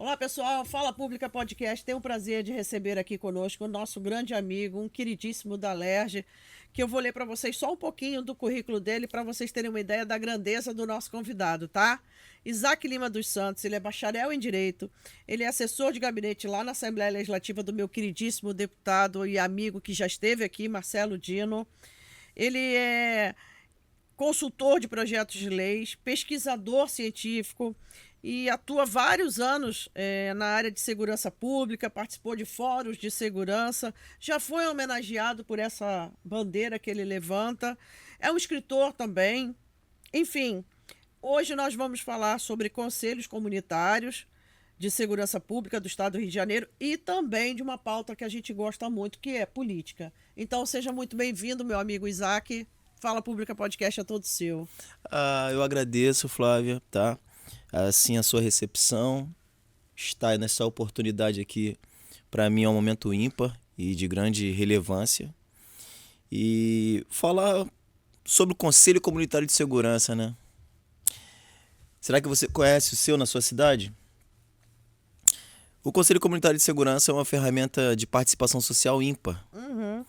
Olá, pessoal. Fala Pública Podcast. Tenho o prazer de receber aqui conosco o nosso grande amigo, um queridíssimo da Lerge, que eu vou ler para vocês só um pouquinho do currículo dele para vocês terem uma ideia da grandeza do nosso convidado, tá? Isaac Lima dos Santos, ele é bacharel em Direito, ele é assessor de gabinete lá na Assembleia Legislativa do meu queridíssimo deputado e amigo que já esteve aqui, Marcelo Dino. Ele é consultor de projetos de leis, pesquisador científico e atua vários anos na área de segurança pública, participou de fóruns de segurança, já foi homenageado por essa bandeira que ele levanta, é um escritor também. Enfim, hoje nós vamos falar sobre conselhos comunitários de segurança pública do Estado do Rio de Janeiro e também de uma pauta que a gente gosta muito, que é política. Então, seja muito bem-vindo, meu amigo Isaac. Fala Pública Podcast é todo seu. Eu agradeço, Flávia, tá? Assim, a sua recepção, estar nessa oportunidade aqui, para mim é um momento ímpar e de grande relevância. E falar sobre o Conselho Comunitário de Segurança, né? Será que você conhece o seu na sua cidade? O Conselho Comunitário de Segurança é uma ferramenta de participação social ímpar Uhum.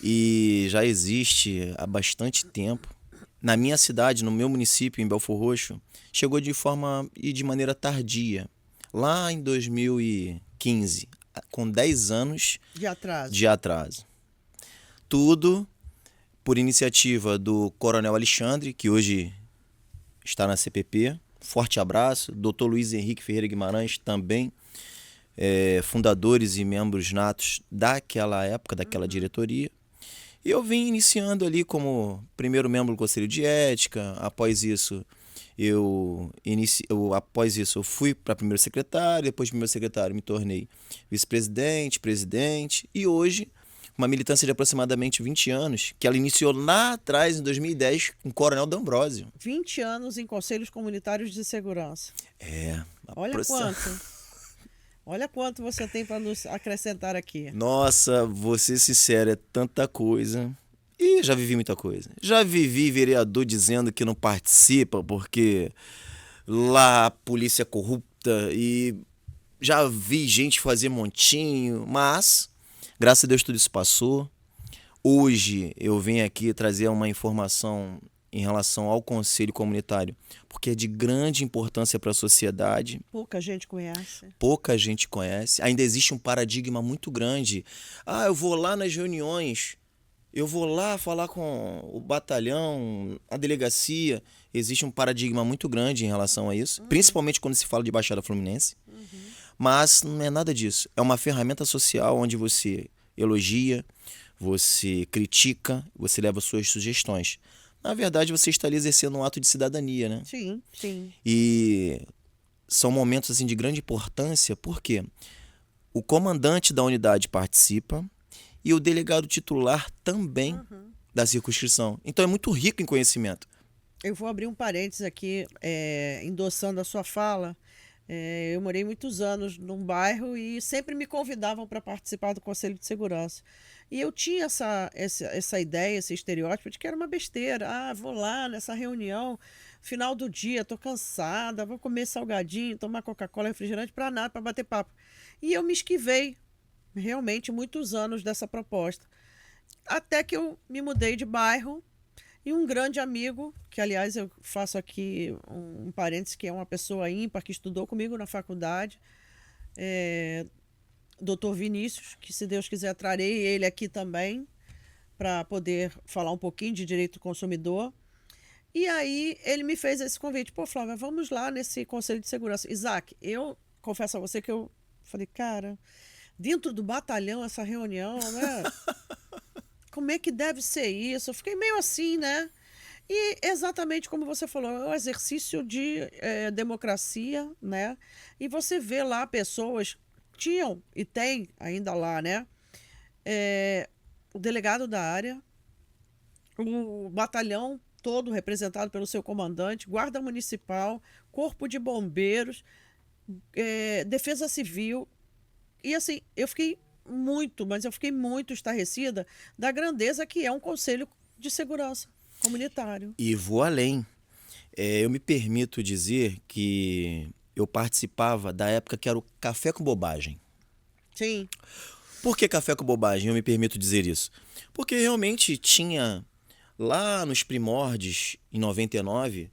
e já existe há bastante tempo. Na minha cidade, no meu município, em Belfor Roxo, chegou de forma e de maneira tardia, lá em 2015, com 10 anos De atraso. de atraso. Tudo por iniciativa do Coronel Alexandre, que hoje está na CPP. Forte abraço. Dr. Luiz Henrique Ferreira Guimarães, também fundadores e membros natos daquela época, daquela diretoria. E eu vim iniciando ali como primeiro membro do Conselho de Ética. Após isso, após isso, eu fui para primeiro secretário. Depois de primeiro secretário, me tornei vice-presidente, presidente. E hoje, uma militância de aproximadamente 20 anos, que ela iniciou lá atrás, em 2010, com o Coronel D'Ambrosio. 20 anos em conselhos comunitários de segurança. Olha quanto. Olha quanto você tem para nos acrescentar aqui. Nossa, vou ser sincero, é tanta coisa. E já vivi muita coisa. Já vivi vereador dizendo que não participa porque lá a polícia é corrupta, e já vi gente fazer montinho, mas graças a Deus tudo isso passou. Hoje eu venho aqui trazer uma informação em relação ao Conselho Comunitário, porque é de grande importância para a sociedade. Pouca gente conhece. Pouca gente conhece. Ainda existe um paradigma muito grande. Eu vou lá nas reuniões, eu vou lá falar com o batalhão, a delegacia. Existe um paradigma muito grande em relação a isso, principalmente quando se fala de Baixada Fluminense. Mas não é nada disso. É uma ferramenta social onde você elogia, você critica, você leva suas sugestões. Na verdade, você está ali exercendo um ato de cidadania, né? Sim, sim. E são momentos assim de grande importância, porque o comandante da unidade participa e o delegado titular também da circunscrição. Então é muito rico em conhecimento. Eu vou abrir um parênteses aqui, endossando a sua fala. Eu morei muitos anos num bairro e sempre me convidavam para participar do Conselho de Segurança. E eu tinha essa ideia, esse estereótipo de que era uma besteira. Vou lá nessa reunião, final do dia, estou cansada, vou comer salgadinho, tomar Coca-Cola, refrigerante, para nada, para bater papo. E eu me esquivei, realmente, muitos anos dessa proposta. Até que eu me mudei de bairro e um grande amigo, que aliás eu faço aqui um parênteses, que é uma pessoa ímpar, que estudou comigo na faculdade, Dr. Vinícius, que se Deus quiser trarei ele aqui também, para poder falar um pouquinho de direito do consumidor. E aí ele me fez esse convite. Pô, Flávia, vamos lá nesse Conselho de Segurança. Isaac, eu confesso a você que eu falei, cara, dentro do batalhão essa reunião, né? Como é que deve ser isso? Eu fiquei meio assim, né? E exatamente como você falou, é um exercício de democracia, né? E você vê lá pessoas, tinham e tem ainda lá, né? O delegado da área, o batalhão todo representado pelo seu comandante, guarda municipal, corpo de bombeiros, defesa civil. E assim, mas eu fiquei muito estarrecida da grandeza que é um conselho de segurança comunitário. E vou além. Eu me permito dizer que eu participava da época que era o Café com Bobagem. Sim. Por que Café com Bobagem? Eu me permito dizer isso. Porque realmente tinha, lá nos primórdios, em 99,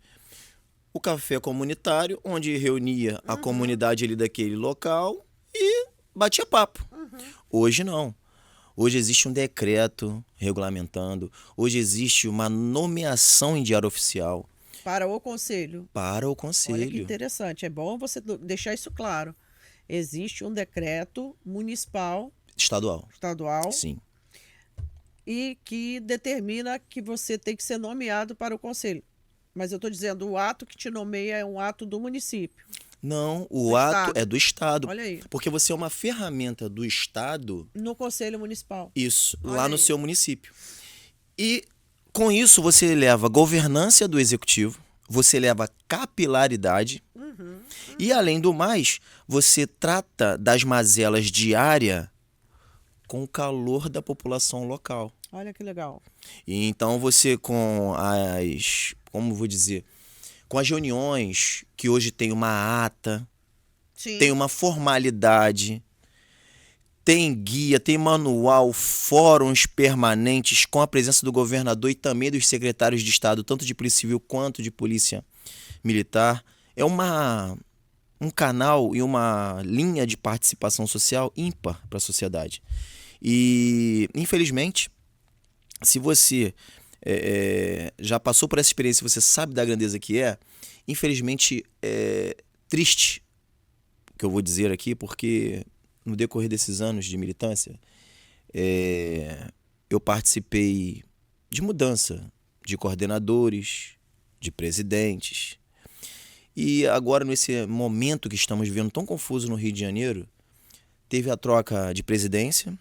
o café comunitário, onde reunia a comunidade ali daquele local e batia papo. Hoje não. Hoje existe um decreto regulamentando, hoje existe uma nomeação em diário oficial Para o conselho. para o Olha que conselho interessante. É bom você deixar isso claro. Existe um decreto municipal, estadual. estadual, Sim. e que determina que você tem que ser nomeado para o conselho. Mas eu estou dizendo, o ato que te nomeia é um ato do município. Não, o Do ato Estado. é do Estado. Olha aí. Porque você é uma ferramenta do Estado, No conselho municipal. isso, Olha lá no aí. seu município. E com isso você leva governança do executivo, você leva capilaridade e, além do mais, você trata das mazelas diárias com o calor da população local. Olha que legal. E então você como vou dizer, com as reuniões que hoje tem uma ata, Sim. tem uma formalidade, tem guia, tem manual, fóruns permanentes com a presença do governador e também dos secretários de Estado, tanto de Polícia Civil quanto de Polícia Militar. É um canal e uma linha de participação social ímpar para a sociedade. E, infelizmente, se você já passou por essa experiência, você sabe da grandeza que é, infelizmente é triste o que eu vou dizer aqui, porque no decorrer desses anos de militância, eu participei de mudança de coordenadores, de presidentes. E agora, nesse momento que estamos vivendo tão confuso no Rio de Janeiro, teve a troca de presidência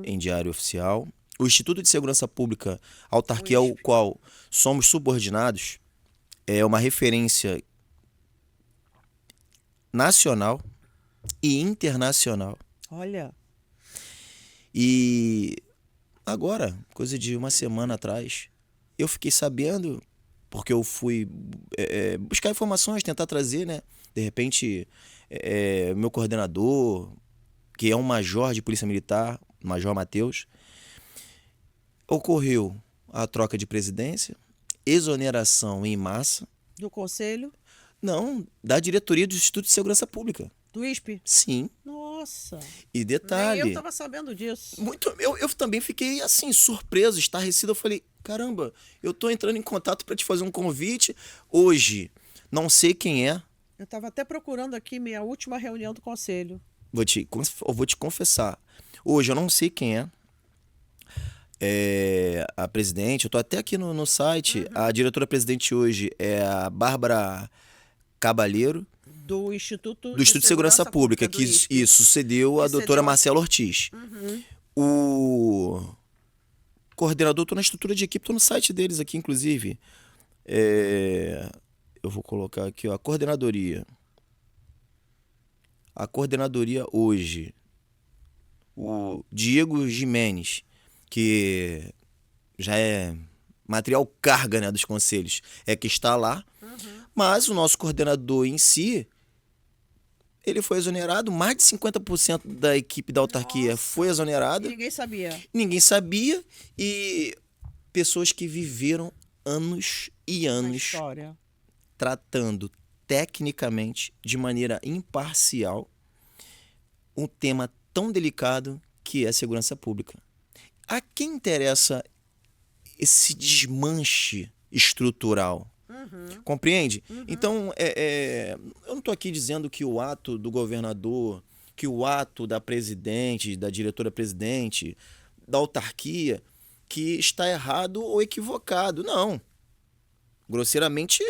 em diário oficial. O Instituto de Segurança Pública, autarquia ao qual somos subordinados, é uma referência nacional e internacional. Olha. E agora, coisa de uma semana atrás, eu fiquei sabendo, porque eu fui buscar informações, tentar trazer, né? De repente, meu coordenador, que é um major de Polícia Militar, Major Matheus, ocorreu a troca de presidência, exoneração em massa. Do conselho? Não, da diretoria do Instituto de Segurança Pública. Do ISP? Sim. Nossa. E Nem detalhe, eu estava sabendo disso. eu também fiquei assim, surpreso, estarrecido. Eu falei, caramba, eu tô entrando em contato para te fazer um convite hoje. Não sei quem é. Eu estava até procurando aqui minha última reunião do conselho. Eu vou te confessar. Hoje eu não sei quem é. A presidente, eu tô até aqui no site. A diretora-presidente hoje é a Bárbara Cabalheiro, Do Instituto do Instituto de Segurança Pública, do que ISP. isso sucedeu a Que doutora cedeu- Marcela Ortiz. O coordenador, tô na estrutura de equipe, tô no site deles aqui, inclusive. Eu vou colocar aqui, ó, a coordenadoria. A coordenadoria hoje, o Diego Jimenez, que já é material carga, né, dos conselhos, é que está lá. Mas o nosso coordenador em si, ele foi exonerado, mais de 50% da equipe da autarquia foi E exonerada, ninguém sabia. ninguém sabia, e pessoas que viveram anos e A anos história. tratando tecnicamente, de maneira imparcial, um tema tão delicado que é a segurança pública. A quem interessa esse desmanche estrutural? Compreende? Então, eu não estou aqui dizendo que o ato do governador, que o ato da presidente, da diretora-presidente, da autarquia, que está errado ou equivocado. Não. Grosseiramente,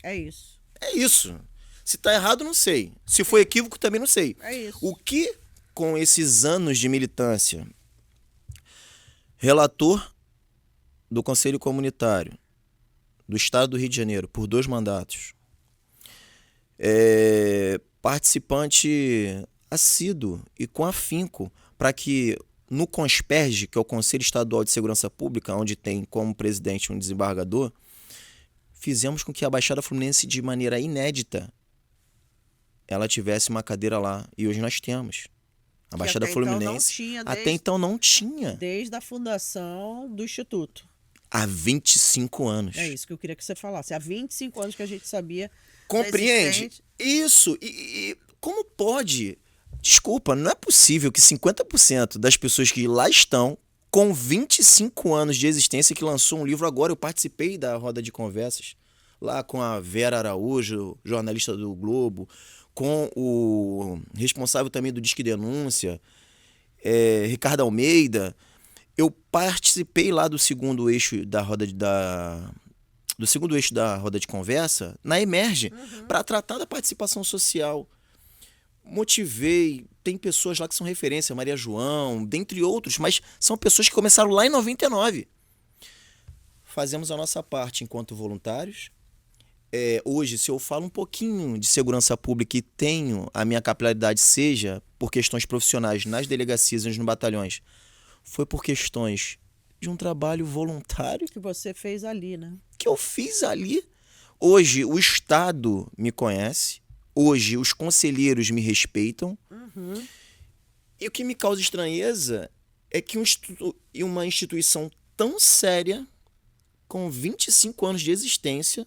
É isso. é isso. Se está errado, não sei. Se foi equívoco, também não sei. É isso. O que, com esses anos de militância, relator do Conselho Comunitário do Estado do Rio de Janeiro, por 2 mandatos, participante assíduo e com afinco para que no CONSPERJ, que é o Conselho Estadual de Segurança Pública, onde tem como presidente um desembargador, fizemos com que a Baixada Fluminense, de maneira inédita, ela tivesse uma cadeira lá. E hoje nós temos. A Baixada até então não Fluminense. tinha Até desde- então não tinha. Desde a fundação do Instituto. Há 25 anos. É isso que eu queria que você falasse. Há 25 anos que a gente sabia. Compreende? Isso. E como pode? Desculpa, não é possível que 50% das pessoas que lá estão, com 25 anos de existência, que lançou um livro agora, eu participei da roda de conversas, lá com a Vera Araújo, jornalista do Globo, com o responsável também do Disque Denúncia, Ricardo Almeida. Eu participei lá do segundo eixo da roda de conversa, na Emerge, para tratar da participação social. Motivei, tem pessoas lá que são referência, Maria João, dentre outros, mas são pessoas que começaram lá em 99. Fazemos a nossa parte enquanto voluntários. Hoje, se eu falo um pouquinho de segurança pública e tenho a minha capilaridade, seja por questões profissionais nas delegacias e nos batalhões, foi por questões de um trabalho voluntário Que você fez ali, né? que eu fiz ali. Hoje o Estado me conhece, hoje os conselheiros me respeitam. E o que me causa estranheza é que uma instituição tão séria, com 25 anos de existência,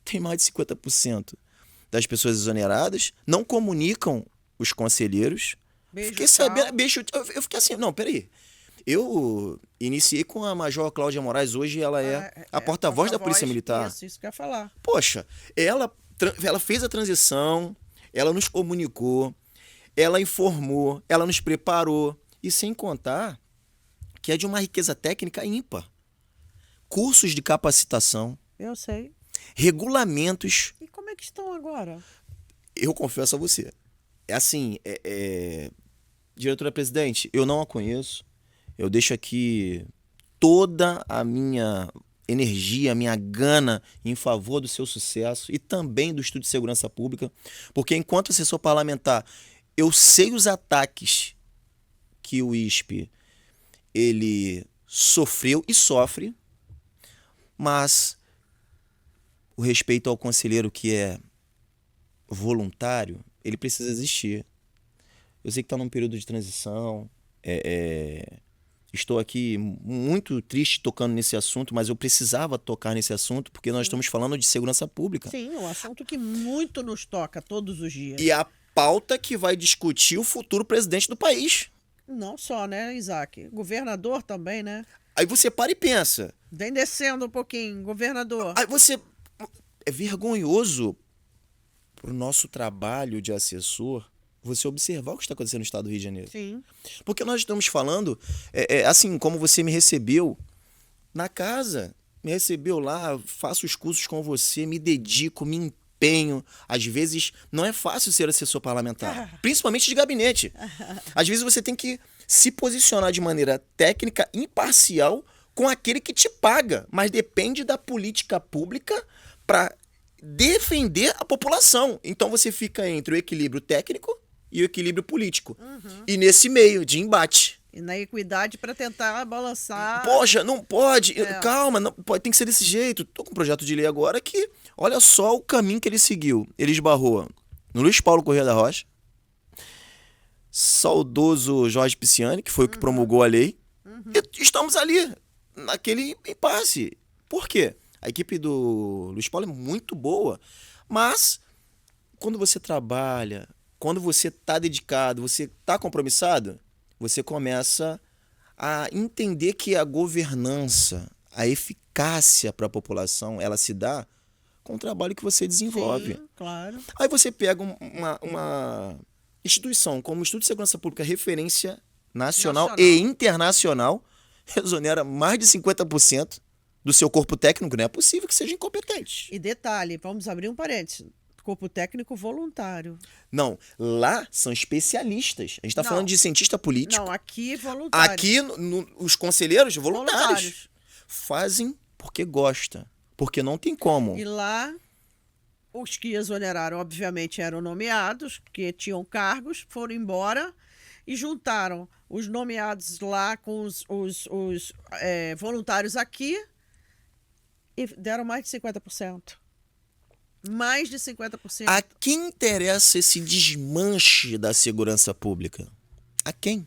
tem mais de 50% das pessoas exoneradas, não comunicam os conselheiros. Beijo, Fiquei tchau. sabendo, eu fiquei assim, não, peraí. Eu iniciei com a Major Cláudia Moraes, hoje ela é a porta-voz da Polícia Militar. Isso que eu ia falar. Poxa, ela fez a transição, ela nos comunicou, ela informou, ela nos preparou. E sem contar que é de uma riqueza técnica ímpar. Cursos de capacitação, Eu sei. regulamentos. E como é que estão agora? Eu confesso a você. É assim, diretora-presidente, eu não a conheço. Eu deixo aqui toda a minha energia, a minha gana em favor do seu sucesso e também do estudo de segurança pública, porque enquanto assessor parlamentar, eu sei os ataques que o ISP ele sofreu e sofre, mas o respeito ao conselheiro que é voluntário, ele precisa existir. Eu sei que está num período de transição, estou aqui muito triste tocando nesse assunto, mas eu precisava tocar nesse assunto porque nós estamos falando de segurança pública. Sim, um assunto que muito nos toca todos os dias. E a pauta que vai discutir o futuro presidente do país. Não só, né, Isaac? Governador também, né? Aí você para e pensa. Vem descendo um pouquinho, governador. Aí você... É vergonhoso para o nosso trabalho de assessor você observar o que está acontecendo no estado do Rio de Janeiro. Sim. Porque nós estamos falando, assim como você me recebeu na casa, me recebeu lá, faço os cursos com você, me dedico, me empenho. Às vezes não é fácil ser assessor parlamentar, principalmente de gabinete. Às vezes você tem que se posicionar de maneira técnica, imparcial, com aquele que te paga, mas depende da política pública para defender a população. Então você fica entre o equilíbrio técnico e o equilíbrio político. E nesse meio de embate. E na equidade para tentar balançar. Poxa, não pode. Calma, não pode, tem que ser desse jeito. Tô com um projeto de lei agora que, olha só o caminho que ele seguiu. Ele esbarrou no Luiz Paulo Corrêa da Rocha, saudoso Jorge Pisciani, que foi o que promulgou a lei. E estamos ali, naquele impasse. Por quê? A equipe do Luiz Paulo é muito boa, mas quando você trabalha, quando você está dedicado, você está compromissado, você começa a entender que a governança, a eficácia para a população, ela se dá com o trabalho que você desenvolve. Sim, claro. Aí você pega uma instituição como o Instituto de Segurança Pública, referência nacional e internacional, exonera mais de 50% do seu corpo técnico. Não é possível que seja incompetente. E detalhe, vamos abrir um parênteses. Corpo técnico voluntário. Não, lá são especialistas. A gente está falando de cientista político. Não, aqui voluntário. Aqui, os conselheiros voluntários fazem porque gosta, porque não tem como. E lá, os que exoneraram, obviamente, eram nomeados, que tinham cargos, foram embora e juntaram os nomeados lá com os voluntários aqui e deram mais de 50%. Mais de 50%. A quem interessa esse desmanche da segurança pública? A quem?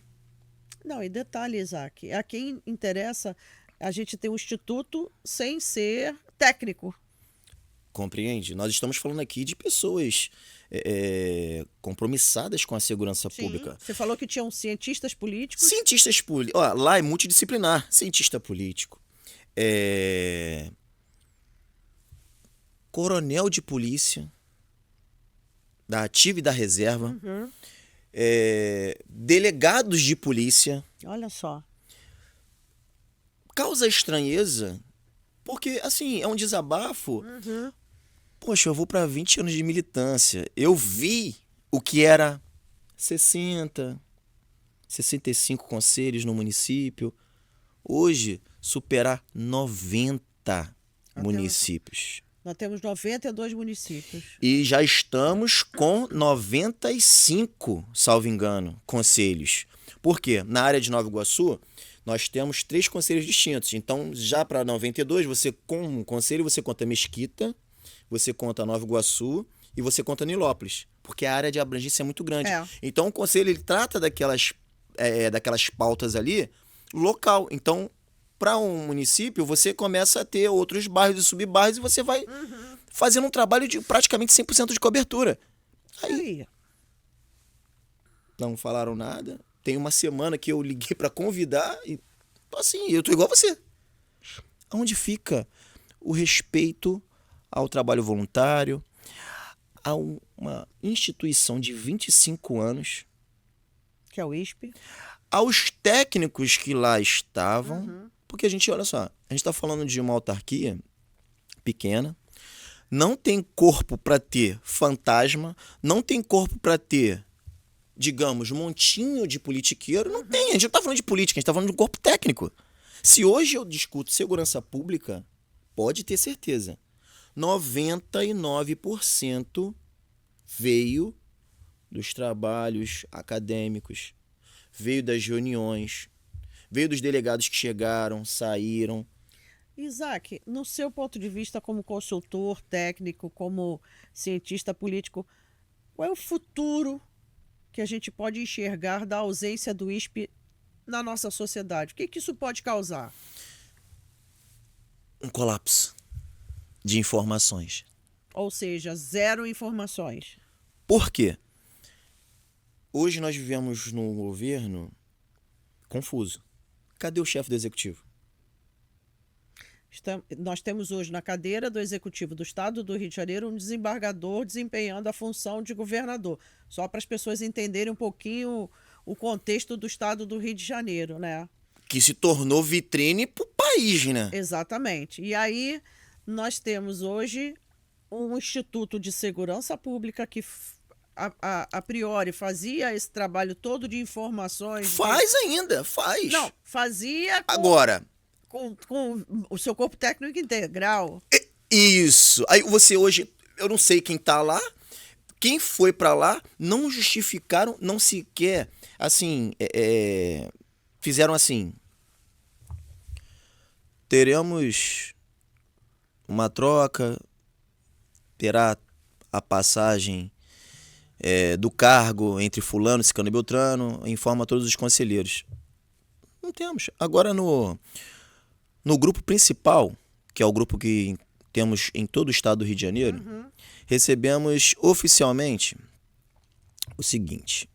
Não, e detalhe, Isaac, a quem interessa a gente ter um instituto sem ser técnico. Compreende? Nós estamos falando aqui de pessoas compromissadas com a segurança Sim, pública. você falou que tinham cientistas políticos. Cientistas políticos. Lá é multidisciplinar. Cientista político. Coronel de polícia. Da ativa e da reserva. Uhum. Delegados de polícia. Olha só. Causa estranheza. Porque, assim, é um desabafo. Uhum. Poxa, eu vou para 20 anos de militância. Eu vi o que era 60, 65 conselhos no município. Hoje, superar 90 municípios. Nós temos 92 municípios. E já estamos com 95, salvo engano, conselhos. Por quê? Na área de Nova Iguaçu, nós temos 3 conselhos distintos. Então, já para 92, você com um conselho, você conta Mesquita, você conta Nova Iguaçu e você conta Nilópolis, porque a área de abrangência é muito grande. Então, o conselho ele trata daquelas pautas ali local. Então, para um município, você começa a ter outros bairros e subbairros e você vai fazendo um trabalho de praticamente 100% de cobertura. Aí, não falaram nada. Tem uma semana que eu liguei para convidar e, assim, eu tô igual a você. Onde fica o respeito ao trabalho voluntário, a uma instituição de 25 anos, que é o ISP, aos técnicos que lá estavam, porque a gente, olha só, a gente está falando de uma autarquia pequena, não tem corpo para ter fantasma, não tem corpo para ter, digamos, montinho de politiqueiro, não tem, a gente não está falando de política, a gente está falando de um corpo técnico. Se hoje eu discuto segurança pública, pode ter certeza, 99% veio dos trabalhos acadêmicos, veio das reuniões, veio dos delegados que chegaram, saíram. Isaac, no seu ponto de vista como consultor técnico, como cientista político, qual é o futuro que a gente pode enxergar da ausência do ISP na nossa sociedade? O que isso pode causar? Um colapso de informações. Ou seja, zero informações. Por quê? Hoje nós vivemos num governo confuso. Cadê o chefe do executivo? Nós temos hoje na cadeira do Executivo do Estado do Rio de Janeiro um desembargador desempenhando a função de governador. Só para as pessoas entenderem um pouquinho o contexto do Estado do Rio de Janeiro, né? Que se tornou vitrine para o país, né? Exatamente. E aí nós temos hoje um Instituto de Segurança Pública que a priori fazia esse trabalho todo de informações. Faz ainda, faz. Não, fazia agora com o seu corpo técnico integral. Isso. Aí você hoje, eu não sei quem tá lá, quem foi para lá, não justificaram, não sequer, assim, fizeram assim, teremos uma troca, terá a passagem do cargo entre fulano, ciclano e beltrano, informa todos os conselheiros. Não temos. Agora no grupo principal, que é o grupo que temos em todo o estado do Rio de Janeiro, recebemos oficialmente o seguinte.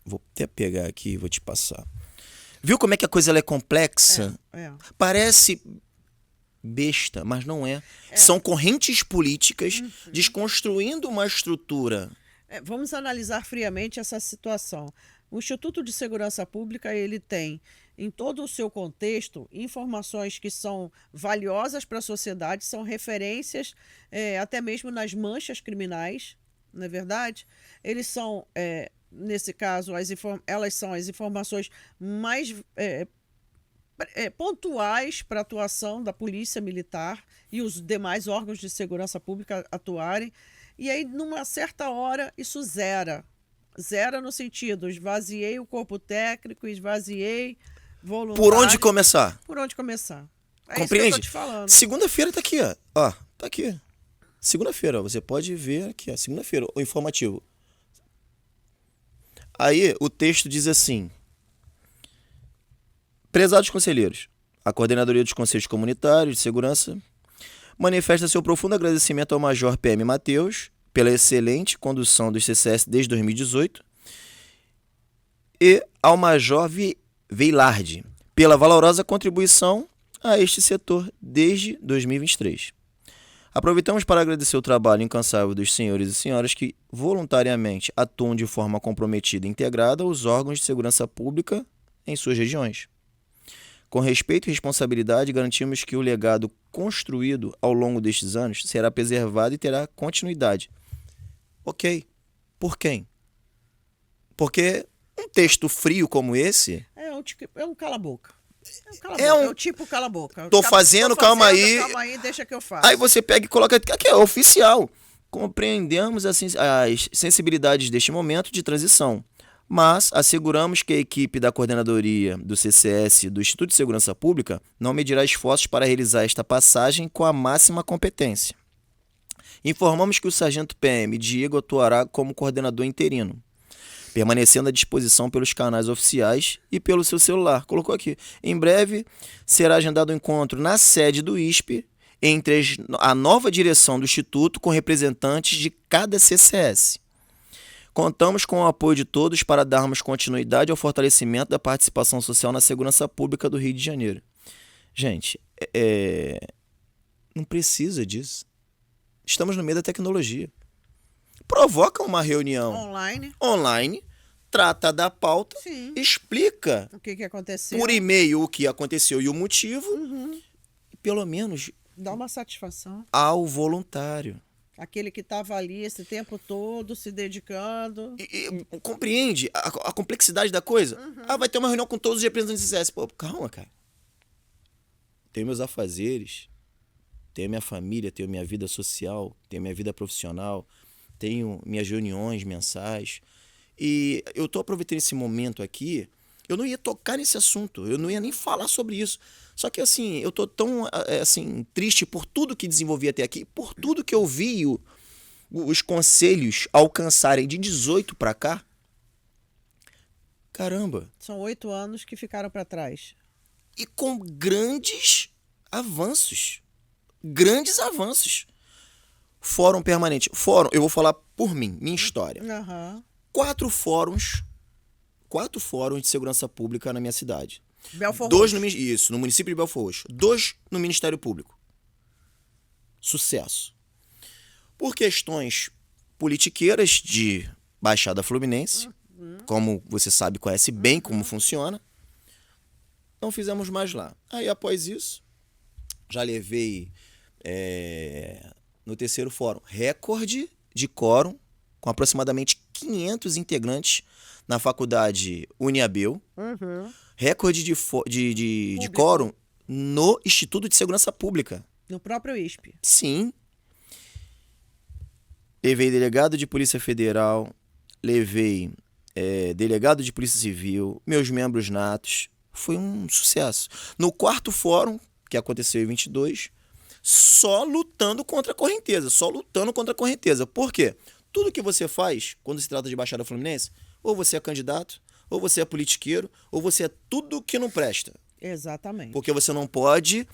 Vou até pegar aqui e vou te passar. Viu como é que a coisa ela é complexa? Parece besta, mas não é. São correntes políticas desconstruindo uma estrutura. Vamos analisar friamente essa situação. O Instituto de Segurança Pública ele tem, em todo o seu contexto, informações que são valiosas para a sociedade, são referências até mesmo nas manchas criminais, não é verdade? Eles são, nesse caso, elas são as informações mais pontuais para a atuação da Polícia Militar e os demais órgãos de segurança pública atuarem. E aí, numa certa hora, isso zera. Zera no sentido, esvaziei o corpo técnico, esvaziei voluntário. Por onde começar? Por onde começar. Compreende? Isso que eu tô te falando. Segunda-feira tá aqui, ó. Tá aqui. Segunda-feira, você pode ver aqui, ó, segunda-feira, o informativo. Aí o texto diz assim: prezados conselheiros, a Coordenadoria dos Conselhos Comunitários de Segurança manifesta seu profundo agradecimento ao Major PM Matheus pela excelente condução dos CCS desde 2018 e ao Major Veilardi pela valorosa contribuição a este setor desde 2023. Aproveitamos para agradecer o trabalho incansável dos senhores e senhoras que voluntariamente atuam de forma comprometida e integrada aos órgãos de segurança pública em suas regiões. Com respeito e responsabilidade, garantimos que o legado construído ao longo destes anos será preservado e terá continuidade. Ok. Por quem? Porque um texto frio como esse... É um cala-boca. É o tipo cala-boca. Tô fazendo, calma aí. Calma aí, deixa que eu faço. Aí você pega e coloca aqui, é oficial. Compreendemos as sensibilidades deste momento de transição, mas asseguramos que a equipe da coordenadoria do CCS do Instituto de Segurança Pública não medirá esforços para realizar esta passagem com a máxima competência. Informamos que o sargento PM Diego atuará como coordenador interino, permanecendo à disposição pelos canais oficiais e pelo seu celular. Colocou aqui. Em breve será agendado um encontro na sede do ISP entre a nova direção do Instituto com representantes de cada CCS. Contamos com o apoio de todos para darmos continuidade ao fortalecimento da participação social na segurança pública do Rio de Janeiro. Gente, não precisa disso. Estamos no meio da tecnologia. Provoca uma reunião online, trata da pauta, sim, explica o que aconteceu por e-mail o que aconteceu e o motivo, e pelo menos dá uma satisfação ao voluntário. Aquele que estava ali esse tempo todo se dedicando. Compreende a complexidade da coisa? Vai ter uma reunião com todos os representantes do CCS. Pô, calma, cara. Tenho meus afazeres, tenho minha família, tenho minha vida social, tenho minha vida profissional, tenho minhas reuniões mensais. E eu estou aproveitando esse momento aqui. Eu não ia tocar nesse assunto, eu não ia nem falar sobre isso. Só que assim, eu tô tão assim, triste por tudo que desenvolvi até aqui, por tudo que eu vi os conselhos alcançarem de 18 para cá. Caramba. São 8 anos que ficaram para trás. E com grandes avanços. Grandes avanços. Fórum permanente. Fórum, eu vou falar por mim, minha história. 4 fóruns de segurança pública na minha cidade. Belfor 2 Roxo. Isso, no município de Belfor Roxo. 2 no Ministério Público. Sucesso. Por questões politiqueiras de Baixada Fluminense, como você sabe, conhece bem como funciona, não fizemos mais lá. Aí, após isso, já levei no terceiro fórum recorde de quórum, com aproximadamente 500 integrantes na faculdade Uniabel. Recorde de quórum no Instituto de Segurança Pública. No próprio ISP. Sim. Levei delegado de Polícia Federal, levei delegado de Polícia Civil, meus membros natos. Foi um sucesso. No quarto fórum, que aconteceu em 22, só lutando contra a correnteza. Por quê? Tudo que você faz, quando se trata de Baixada Fluminense, ou você é candidato, ou você é politiqueiro, ou você é tudo que não presta. Exatamente. Porque você não pode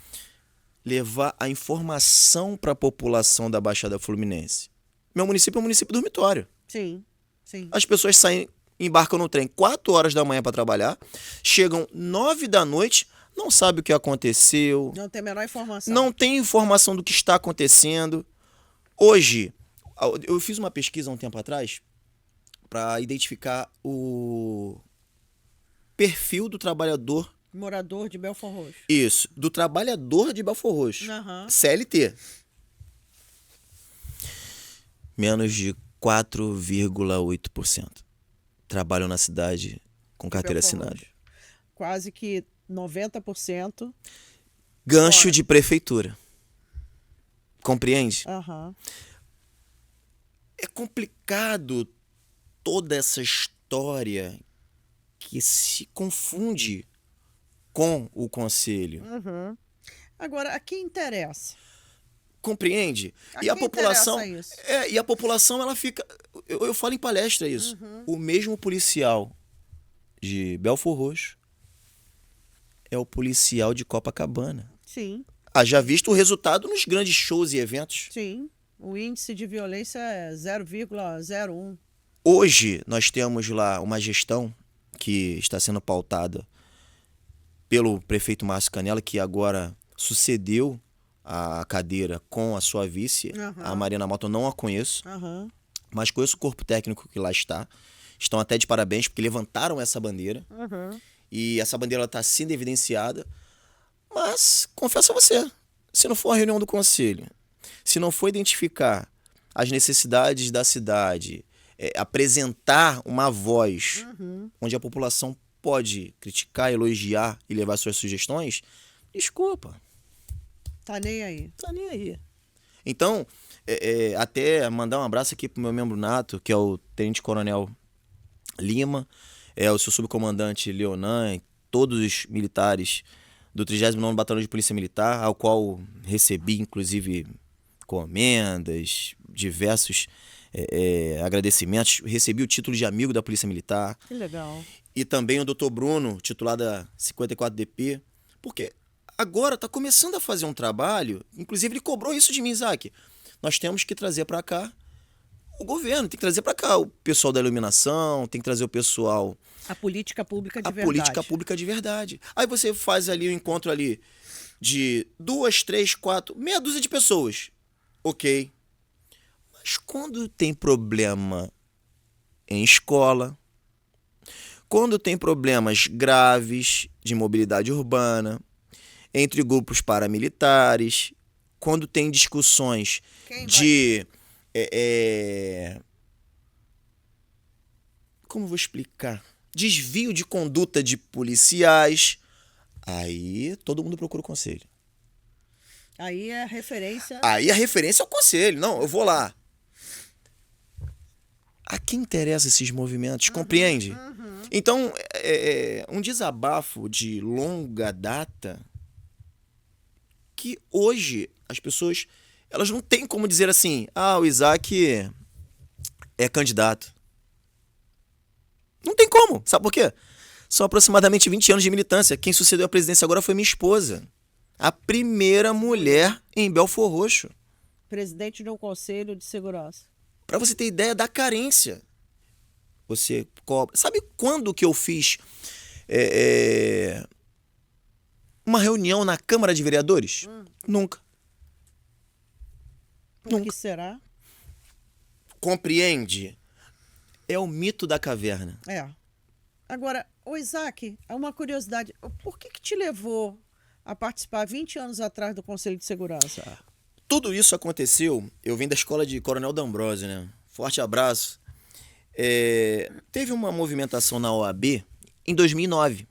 levar a informação para a população da Baixada Fluminense. Meu município é um município dormitório. Sim, sim. As pessoas embarcam no trem 4 horas da manhã para trabalhar, chegam 9 da noite, não sabe o que aconteceu. Não tem a menor informação. Não tem informação do que está acontecendo. Hoje, eu fiz uma pesquisa há um tempo atrás para identificar o perfil do trabalhador. Morador de Belfor Roxo. Isso, do trabalhador de Belfor Roxo. CLT. Menos de 4,8% trabalham na cidade com carteira assinada. Quase que 90%. Gancho fora de prefeitura. Compreende? É complicado toda essa história que se confunde com o conselho. Agora, a quem interessa? Compreende? A E a quem população. interessa isso? E a população, ela fica. Eu falo em palestra isso. O mesmo policial de Belfor Roxo é o policial de Copacabana. Sim, Já visto o resultado nos grandes shows e eventos. sim. O índice de violência é 0,01. Hoje, nós temos lá uma gestão que está sendo pautada pelo prefeito Márcio Canela, que agora sucedeu a cadeira com a sua vice. A Marina Mota, eu não a conheço, mas conheço o corpo técnico que lá está. Estão até de parabéns, porque levantaram essa bandeira. E essa bandeira está sendo evidenciada. Mas, confesso a você, se não for a reunião do conselho, se não for identificar as necessidades da cidade, apresentar uma voz onde a população pode criticar, elogiar e levar suas sugestões, desculpa. Tá nem aí. Tá nem aí. Então, até mandar um abraço aqui pro meu membro nato, que é o Tenente Coronel Lima, o seu subcomandante Leonan, e todos os militares do 39º Batalhão de Polícia Militar, ao qual recebi, inclusive, comendas, diversos agradecimentos. Recebi o título de amigo da Polícia Militar. Que legal. E também o Dr. Bruno, titular da 54DP, porque agora está começando a fazer um trabalho, inclusive ele cobrou isso de mim, Isaac. Nós temos que trazer para cá o governo, tem que trazer para cá o pessoal da iluminação, tem que trazer o pessoal... A política pública de a verdade. política pública de verdade. Aí você faz ali o encontro ali de 2, 3, 4, meia dúzia de pessoas. Ok. Mas quando tem problema em escola, quando tem problemas graves de mobilidade urbana, entre grupos paramilitares, quando tem discussões de... como eu vou explicar? Desvio de conduta de policiais. Aí todo mundo procura o conselho. Aí é a referência... Aí a referência é o conselho. Não, eu vou lá. A quem interessa esses movimentos, compreende? Então, um desabafo de longa data que hoje as pessoas, elas não têm como dizer assim, o Isaac é candidato. Não tem como. Sabe por quê? São aproximadamente 20 anos de militância. Quem sucedeu a presidência agora foi minha esposa. A primeira mulher em Belfor Roxo. Presidente de um conselho de segurança. Para você ter ideia da carência. Você cobra. Sabe quando que eu fiz uma reunião na Câmara de Vereadores? Nunca. Por que será? Compreende? É o mito da caverna. Agora, Isaac, uma curiosidade. Por que te levou a participar 20 anos atrás do Conselho de Segurança? Tudo isso aconteceu, eu vim da escola de Coronel D'Ambrosio, né? Forte abraço. Teve uma movimentação na OAB em 2009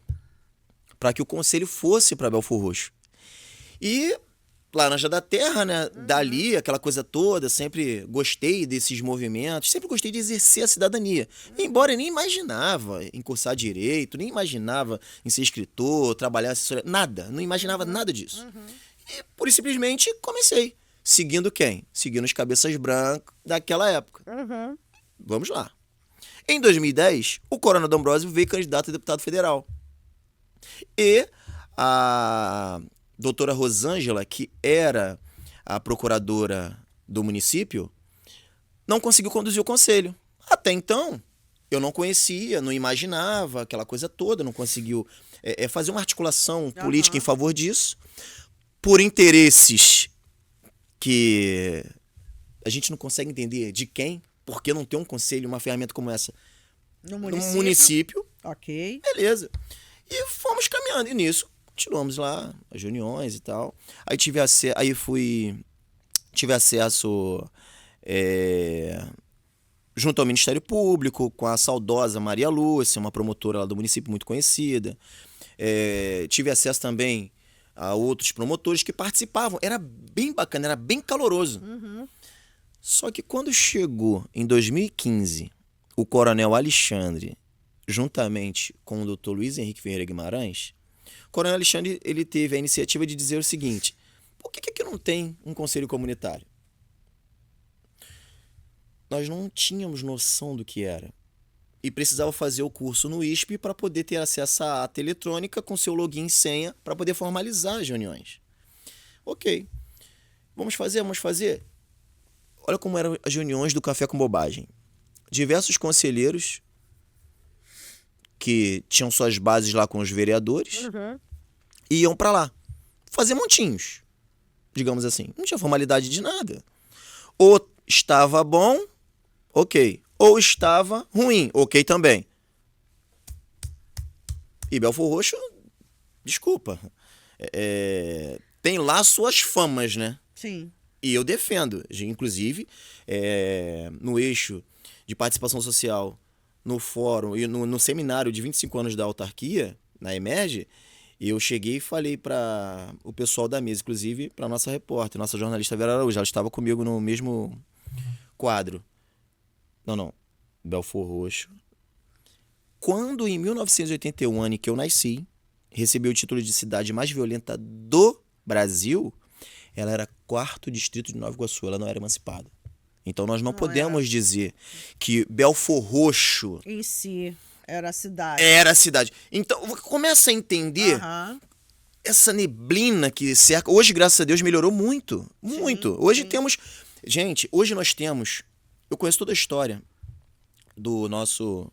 para que o conselho fosse para Belfor Roxo. E Laranja da Terra, né? Dali, aquela coisa toda, sempre gostei desses movimentos, sempre gostei de exercer a cidadania. Embora eu nem imaginava em cursar direito, nem imaginava em ser escritor, trabalhar assessoria, nada, não imaginava nada disso. E pura e simplesmente comecei. Seguindo quem? Seguindo os cabeças brancas daquela época. Vamos lá. Em 2010, o Coronel D'Ambrosio veio candidato a deputado federal. E a doutora Rosângela, que era a procuradora do município, não conseguiu conduzir o conselho. Até então, eu não conhecia, não imaginava aquela coisa toda, não conseguiu fazer uma articulação política em favor disso. Por interesses que a gente não consegue entender de quem, porque não tem um conselho, uma ferramenta como essa No no município. Ok. Beleza. E fomos caminhando. E nisso, continuamos lá, as reuniões e tal. Aí tive acesso junto ao Ministério Público, com a saudosa Maria Lúcia, uma promotora lá do município muito conhecida. Tive acesso também a outros promotores que participavam. Era bem bacana, era bem caloroso. Só que quando chegou em 2015, o Coronel Alexandre, juntamente com o Dr. Luiz Henrique Ferreira Guimarães, o Coronel Alexandre ele teve a iniciativa de dizer o seguinte: Por que aqui não tem um conselho comunitário? Nós não tínhamos noção do que era. E precisava fazer o curso no ISP para poder ter acesso à ata eletrônica com seu login e senha para poder formalizar as reuniões. Ok. Vamos fazer. Olha como eram as reuniões do Café com Bobagem. Diversos conselheiros que tinham suas bases lá com os vereadores iam para lá fazer montinhos, digamos assim. Não tinha formalidade de nada. Ou estava bom, ok. Ou estava ruim, ok também. E Belfor Roxo, desculpa, tem lá suas famas, né? Sim. E eu defendo. Inclusive, no eixo de participação social, no fórum e no seminário de 25 anos da autarquia, na Emerge, eu cheguei e falei para o pessoal da mesa, inclusive para nossa repórter, nossa jornalista Vera Araújo, ela estava comigo no mesmo quadro. Não. Belfor Roxo. Quando, em 1981, ano em que eu nasci, recebi o título de cidade mais violenta do Brasil, ela era 4º distrito de Nova Iguaçu, ela não era emancipada. Então nós não podemos dizer que Belfor Roxo em si era a cidade. Era a cidade. Então começa a entender essa neblina que cerca. Hoje, graças a Deus, melhorou muito. Muito. Hoje temos. Gente, hoje nós temos. Eu conheço toda a história do nosso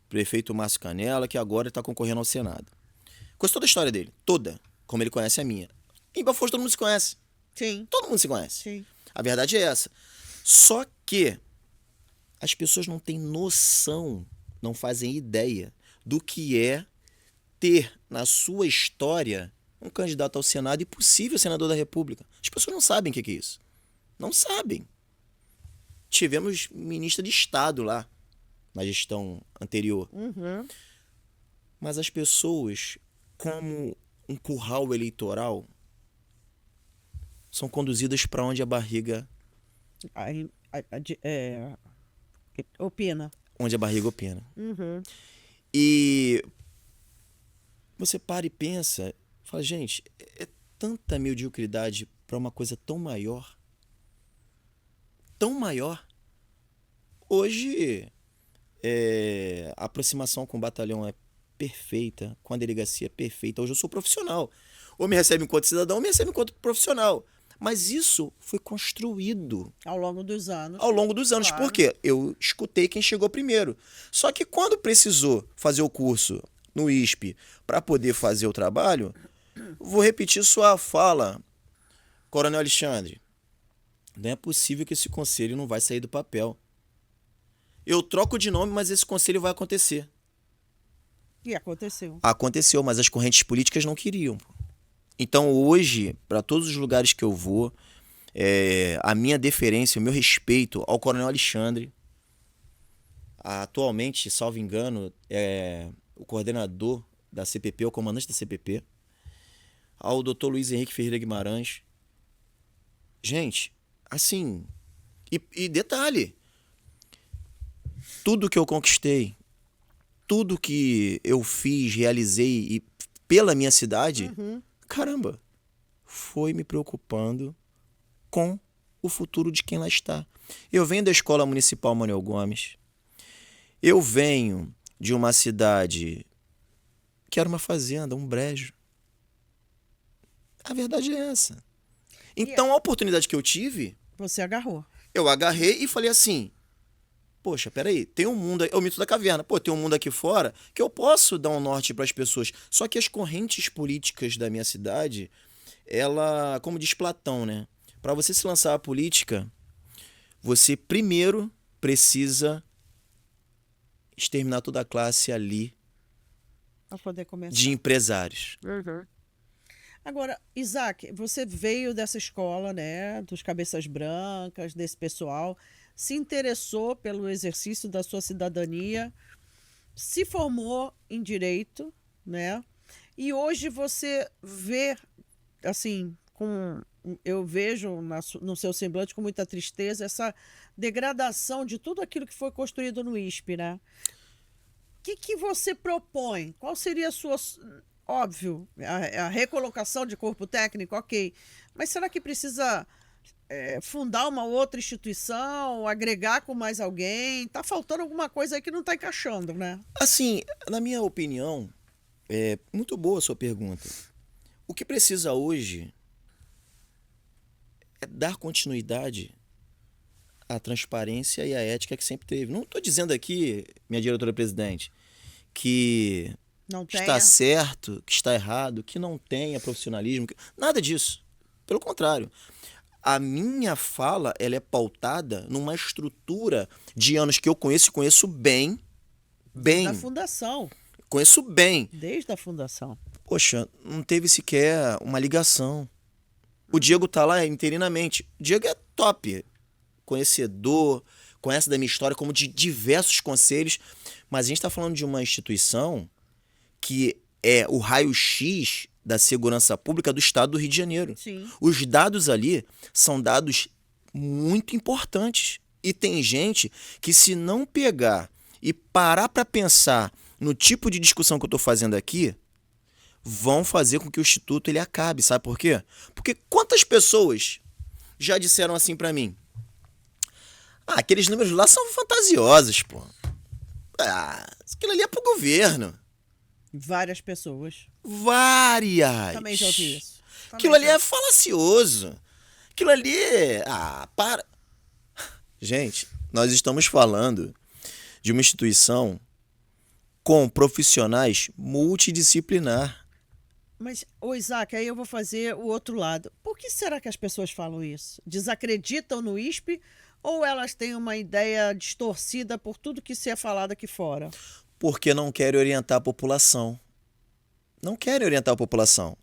prefeito Márcio Canela, que agora está concorrendo ao Senado. Conheço toda a história dele. Toda. Como ele conhece a minha. Em Belfor todo mundo se conhece. Sim. Todo mundo se conhece. Sim. A verdade é essa. Só que as pessoas não têm noção, não fazem ideia do que é ter na sua história um candidato ao Senado e possível senador da República. As pessoas não sabem o que é isso. Não sabem. Tivemos ministra de Estado lá, na gestão anterior. Mas as pessoas, como um curral eleitoral, são conduzidas para onde a barriga... opina. Onde a barriga opina. E você para e pensa, fala, gente, é tanta mediocridade para uma coisa tão maior. Tão maior. Hoje, a aproximação com o batalhão é perfeita, com a delegacia é perfeita. Hoje eu sou profissional. Ou me recebe enquanto cidadão, ou me recebe enquanto profissional. Mas isso foi construído ao longo dos anos. Ao longo dos anos. Claro. Por quê? Eu escutei quem chegou primeiro. Só que quando precisou fazer o curso no ISP para poder fazer o trabalho, vou repetir sua fala, Coronel Alexandre. Não é possível que esse conselho não vai sair do papel. Eu troco de nome, mas esse conselho vai acontecer. E aconteceu. Aconteceu, mas as correntes políticas não queriam. Então hoje, para todos os lugares que eu vou, a minha deferência, o meu respeito ao Coronel Alexandre, atualmente, salvo engano, é o coordenador da CPP, o comandante da CPP, ao Dr. Luiz Henrique Ferreira Guimarães. Gente, assim, e detalhe, tudo que eu conquistei, tudo que eu fiz, realizei e pela minha cidade... Caramba, foi me preocupando com o futuro de quem lá está. Eu venho da Escola Municipal Manuel Gomes. Eu venho de uma cidade que era uma fazenda, um brejo. A verdade é essa. Então, a oportunidade que eu tive... Você agarrou. Eu agarrei e falei assim... Poxa, peraí, tem um mundo... É o mito da caverna. Pô, tem um mundo aqui fora que eu posso dar um norte para as pessoas. Só que as correntes políticas da minha cidade, ela... Como diz Platão, né? Para você se lançar à política, você primeiro precisa exterminar toda a classe ali para poder começar. De empresários. Agora, Isaac, você veio dessa escola, né? Dos cabeças brancas, desse pessoal... se interessou pelo exercício da sua cidadania, se formou em direito, né? E hoje você vê, assim, eu vejo no seu semblante com muita tristeza essa degradação de tudo aquilo que foi construído no ISP, né? O que você propõe? Qual seria a sua... óbvio, a recolocação de corpo técnico, ok. Mas será que precisa fundar uma outra instituição, agregar com mais alguém? Tá faltando alguma coisa aí que não tá encaixando, né? Assim, na minha opinião, é muito boa a sua pergunta. O que precisa hoje é dar continuidade à transparência e à ética que sempre teve. Não estou dizendo aqui, minha diretora-presidente, que Não está tenha. certo, que está errado, que não tenha profissionalismo, nada disso. Pelo contrário, a minha fala ela é pautada numa estrutura de anos que eu conheço e conheço bem, Desde a bem, fundação. conheço bem. Desde a fundação. Poxa, não teve sequer uma ligação. O Diego tá lá interinamente. O Diego é top, conhecedor, conhece da minha história como de diversos conselhos, mas a gente está falando de uma instituição que é o raio-x da segurança pública do estado do Rio de Janeiro. Sim. Os dados ali são dados muito importantes. E tem gente que, se não pegar e parar para pensar no tipo de discussão que eu estou fazendo aqui, vão fazer com que o Instituto ele acabe. Sabe por quê? Porque quantas pessoas já disseram assim para mim: ah, aqueles números lá são fantasiosos, pô. Ah, aquilo ali é pro governo. Várias pessoas. Várias. Também já ouvi isso. Aquilo ali é falacioso. Aquilo ali. Ah, para. Gente, nós estamos falando de uma instituição com profissionais multidisciplinar. Mas, ô Isaac, aí eu vou fazer o outro lado. Por que será que as pessoas falam isso? Desacreditam no ISP ou elas têm uma ideia distorcida por tudo que se é falado aqui fora? Porque não querem orientar a população. Não querem orientar a população.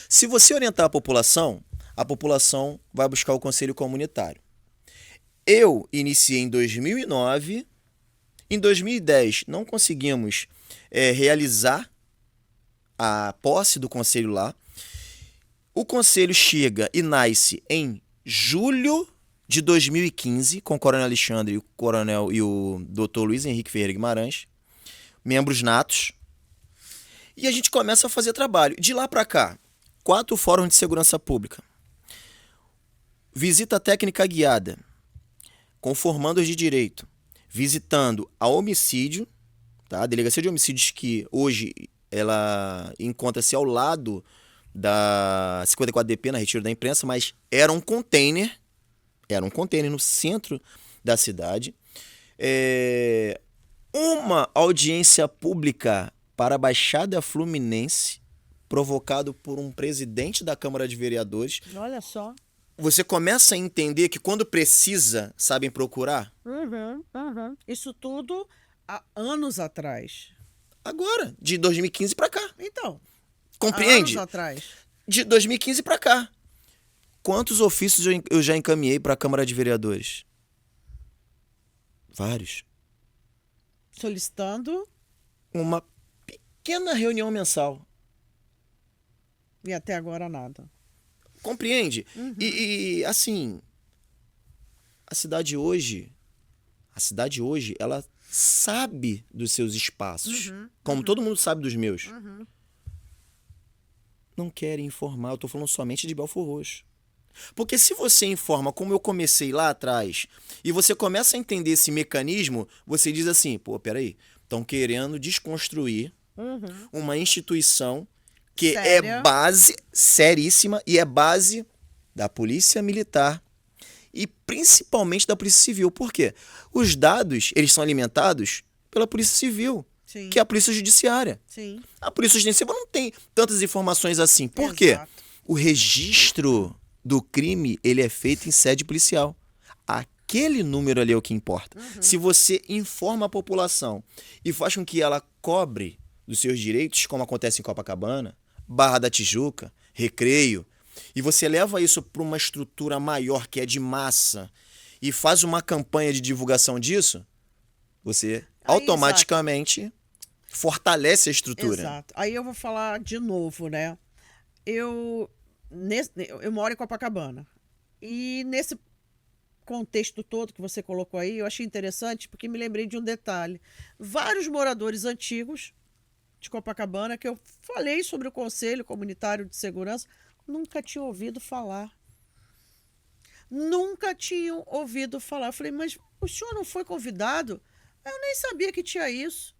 Se você orientar a população vai buscar o conselho comunitário. Eu iniciei em 2009. Em 2010, não conseguimos realizar a posse do conselho lá. O conselho chega e nasce em julho de 2015, com o Coronel Alexandre e o Dr. Luiz Henrique Ferreira Guimarães, membros natos. E a gente começa a fazer trabalho. De lá para cá, 4 fóruns de segurança pública. Visita técnica guiada, com formandos de direito, visitando a homicídio, tá? A delegacia de homicídios que hoje ela encontra-se ao lado da 54DP, na Retiro da Imprensa, mas era um container no centro da cidade. Uma audiência pública para a Baixada Fluminense, provocado por um presidente da Câmara de Vereadores. Olha só. Você começa a entender que quando precisa, sabem procurar? Isso tudo há anos atrás. Agora, de 2015 para cá. Então, Compreende? há anos atrás. De 2015 para cá. Quantos ofícios eu já encaminhei para a Câmara de Vereadores? Vários. Solicitando Uma pequena reunião mensal. e até agora nada. Compreende? E assim, a cidade hoje, ela sabe dos seus espaços, como todo mundo sabe dos meus. Não querem informar, eu tô falando somente de Belfor Roxo. Porque se você informa como eu comecei lá atrás, e você começa a entender esse mecanismo, você diz assim, pô, peraí, estão querendo desconstruir uma instituição que Séria. é base seríssima e é base da Polícia Militar e principalmente da Polícia Civil. Por quê? Os dados, eles são alimentados pela Polícia Civil, Sim. que é a Polícia Judiciária. Sim. A Polícia Judiciária não tem tantas informações assim. Por quê? Exato. O registro do crime, ele é feito em sede policial. Aquele número ali é o que importa. Se você informa a população e faz com que ela cobre dos seus direitos, como acontece em Copacabana, Barra da Tijuca, Recreio, e você leva isso para uma estrutura maior, que é de massa, e faz uma campanha de divulgação disso, você automaticamente fortalece a estrutura. Exato. Aí eu vou falar de novo, né? Eu moro em Copacabana. E nesse contexto todo que você colocou aí, eu achei interessante porque me lembrei de um detalhe. Vários moradores antigos de Copacabana, que eu falei sobre o Conselho Comunitário de Segurança, nunca tinha ouvido falar. Nunca tinham ouvido falar. Eu falei, mas o senhor não foi convidado? Eu nem sabia que tinha isso.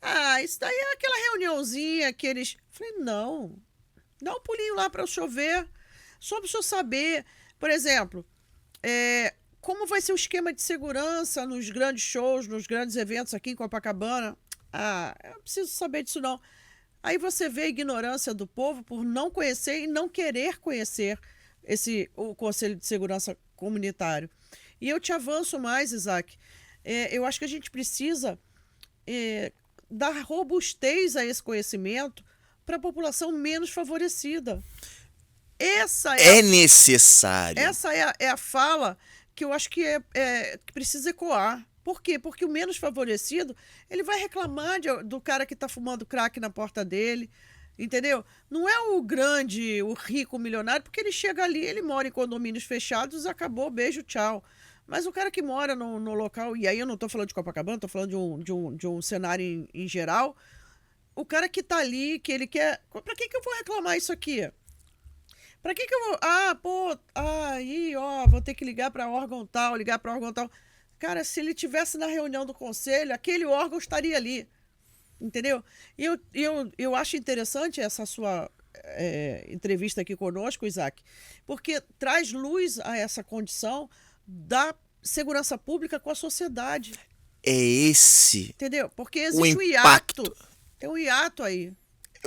Ah, isso daí é aquela reuniãozinha que eles... Eu falei, não, dá um pulinho lá para o senhor ver, só para o senhor saber. Por exemplo, como vai ser o esquema de segurança nos grandes shows, nos grandes eventos aqui em Copacabana? Ah, eu não preciso saber disso não. Aí você vê a ignorância do povo por não conhecer e não querer conhecer o Conselho de Segurança Comunitário. E eu te avanço mais, Isaac. Eu acho que a gente precisa dar robustez a esse conhecimento para a população menos favorecida. É necessário. Essa é a fala que eu acho que que precisa ecoar. Por quê? Porque o menos favorecido, ele vai reclamar do cara que está fumando crack na porta dele, entendeu? Não é o grande, o rico, o milionário, porque ele chega ali, ele mora em condomínios fechados, acabou, beijo, tchau. Mas o cara que mora no local, e aí eu não estou falando de Copacabana, estou falando de um cenário em geral, o cara que está ali, que ele quer... Para que eu vou reclamar isso aqui? Para que eu vou... vou ter que ligar para órgão tal, ligar para órgão tal. Cara, se ele tivesse na reunião do conselho, aquele órgão estaria ali. Entendeu? E eu acho interessante essa sua entrevista aqui conosco, Isaac, porque traz luz a essa condição da segurança pública com a sociedade. É esse. Entendeu? Porque existe um impacto. hiato. Tem um hiato aí.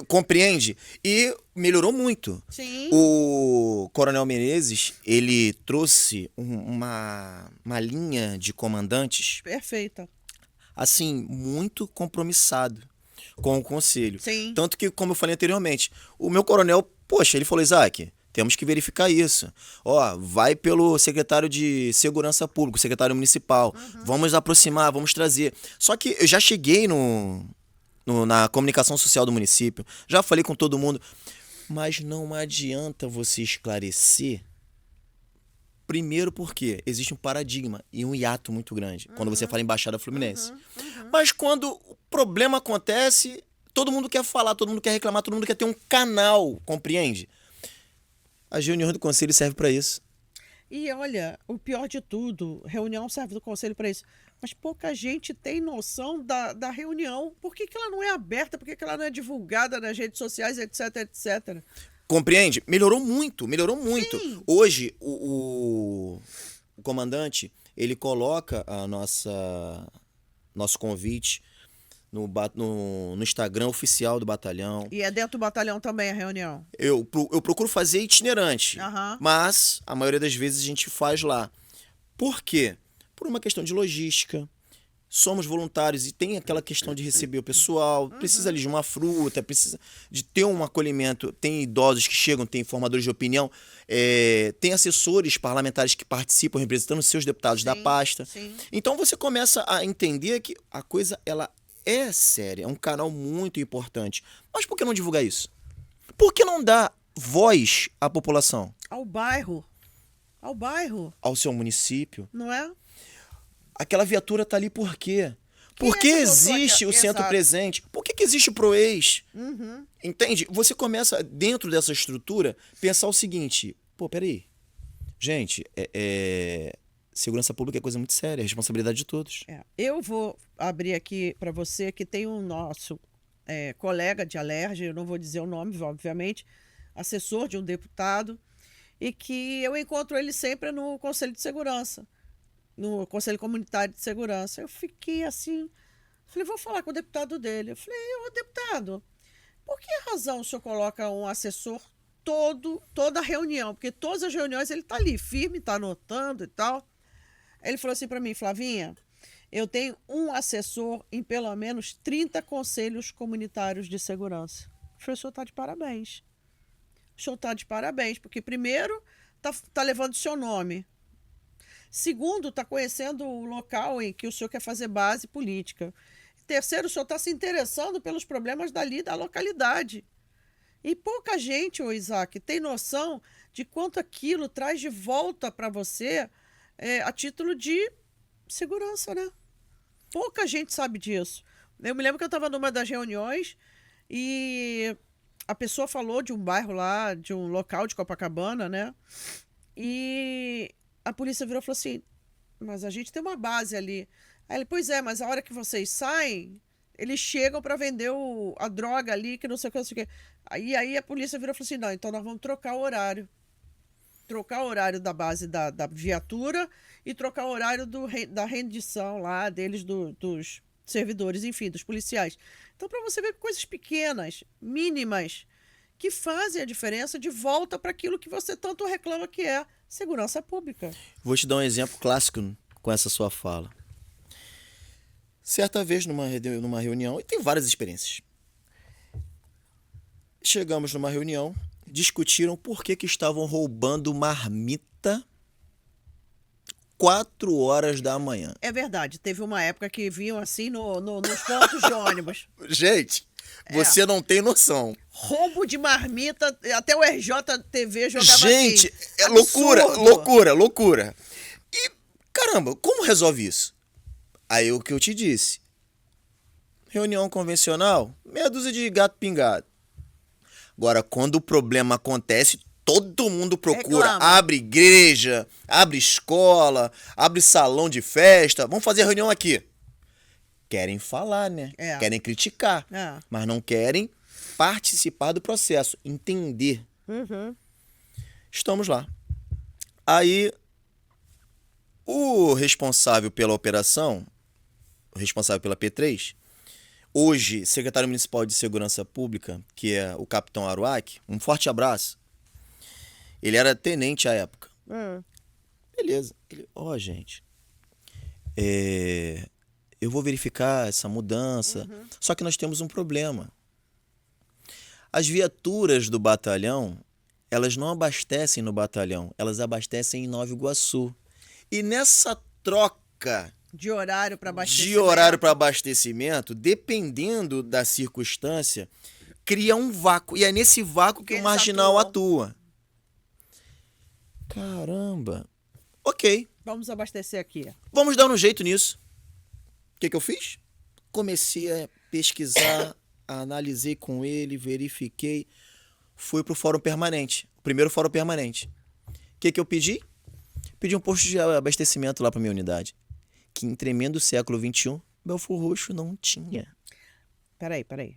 Compreende? E melhorou muito. Sim. O Coronel Menezes, ele trouxe uma linha de comandantes... Perfeita. Assim, muito compromissado com o conselho. Sim. Tanto que, como eu falei anteriormente, o meu coronel, poxa, ele falou, Isaac, temos que verificar isso. Ó, vai pelo secretário de Segurança Pública, secretário municipal. Vamos aproximar, vamos trazer. Só que eu já cheguei na comunicação social do município, já falei com todo mundo, mas não adianta você esclarecer. Primeiro porque existe um paradigma e um hiato muito grande quando você fala em Baixada Fluminense. Mas quando o problema acontece, todo mundo quer falar, todo mundo quer reclamar, todo mundo quer ter um canal, compreende? As reuniões do conselho servem para isso. E olha, o pior de tudo, reunião serve do conselho para isso. Mas pouca gente tem noção da reunião. Por que ela não é aberta? Por que ela não é divulgada nas redes sociais, etc, etc? Compreende? Melhorou muito, melhorou muito. Sim. Hoje, o comandante, ele coloca nosso convite no Instagram oficial do batalhão. E é dentro do batalhão também a reunião? Eu procuro fazer itinerante, mas a maioria das vezes a gente faz lá. Por quê? Por uma questão de logística. Somos voluntários e tem aquela questão de receber o pessoal, precisa ali de uma fruta, precisa de ter um acolhimento. Tem idosos que chegam, tem formadores de opinião, tem assessores parlamentares que participam representando os seus deputados da pasta. Sim. Então você começa a entender que a coisa ela é séria, é um canal muito importante. Mas por que não divulgar isso? Por que não dar voz à população? Ao bairro. Ao bairro. Ao seu município. Não é? Aquela viatura tá ali por quê? Por que existe o centro presente? Por que existe o PROEX? Entende? Você começa, dentro dessa estrutura, pensar o seguinte, pô, peraí, gente, segurança pública é coisa muito séria, é responsabilidade de todos. Eu vou abrir aqui para você que tem um nosso colega de Alerj, eu não vou dizer o nome, obviamente, assessor de um deputado, e que eu encontro ele sempre no Conselho de Segurança, no Conselho Comunitário de Segurança. Eu fiquei assim, falei, vou falar com o deputado dele. Eu falei, ô deputado, por que razão o senhor coloca um assessor toda a reunião? Porque todas as reuniões ele está ali, firme, está anotando e tal. Ele falou assim para mim, Flavinha, eu tenho um assessor em pelo menos 30 conselhos comunitários de segurança. Eu falei, o senhor está de parabéns. O senhor está de parabéns, porque primeiro tá levando seu nome. Segundo, está conhecendo o local em que o senhor quer fazer base política. Terceiro, o senhor está se interessando pelos problemas dali da localidade. E pouca gente, ô Isaac, tem noção de quanto aquilo traz de volta para você a título de segurança, né? Pouca gente sabe disso. Eu me lembro que eu estava numa das reuniões E a pessoa falou de um bairro lá, de um local de Copacabana, né? E a polícia virou e falou assim: mas a gente tem uma base ali. Aí ele, pois é, mas a hora que vocês saem, eles chegam para vender a droga ali, que não sei o que, não sei o que. Aí a polícia virou e falou assim: não, então nós vamos trocar o horário. Trocar o horário da base da viatura e trocar o horário da rendição lá deles, dos servidores, enfim, dos policiais. Então, para você ver coisas pequenas, mínimas, que fazem a diferença de volta para aquilo que você tanto reclama que é segurança pública. Vou te dar um exemplo clássico com essa sua fala. Certa vez numa reunião, e tem várias experiências. Chegamos numa reunião, discutiram por que estavam roubando marmita 4 horas da manhã. É verdade, teve uma época que vinham assim nos pontos de ônibus. Gente, você não tem noção. Roubo de marmita, até o RJTV jogava Gente, assim. é Absurdo. loucura. E, caramba, como resolve isso? Aí o que eu te disse. Reunião convencional, meia dúzia de gato pingado. Agora, quando o problema acontece, todo mundo procura. Reclama. Abre igreja, abre escola, abre salão de festa. Vamos fazer reunião aqui. Querem falar, né? É. Querem criticar. É. Mas não querem participar do processo, entender. Uhum. Estamos lá. Aí, o responsável pela operação, o responsável pela P3, hoje secretário municipal de segurança pública, que é o capitão Aruac, um forte abraço. Ele era tenente à época. Beleza. Ele, gente, eu vou verificar essa mudança, só que nós temos um problema. As viaturas do batalhão, elas não abastecem no batalhão, elas abastecem em Nova Iguaçu. E nessa troca De horário para abastecimento, dependendo da circunstância, cria um vácuo. E é nesse vácuo que o Eles marginal atuam. atua. Caramba. Ok, Vamos abastecer aqui. vamos dar um jeito nisso. O que eu fiz? Comecei a pesquisar, analisei com ele, verifiquei. Fui pro fórum permanente. O primeiro fórum permanente. O que eu pedi? Pedi um posto de abastecimento lá para minha unidade. Que em tremendo século XXI, Belfor Roxo não tinha. Peraí.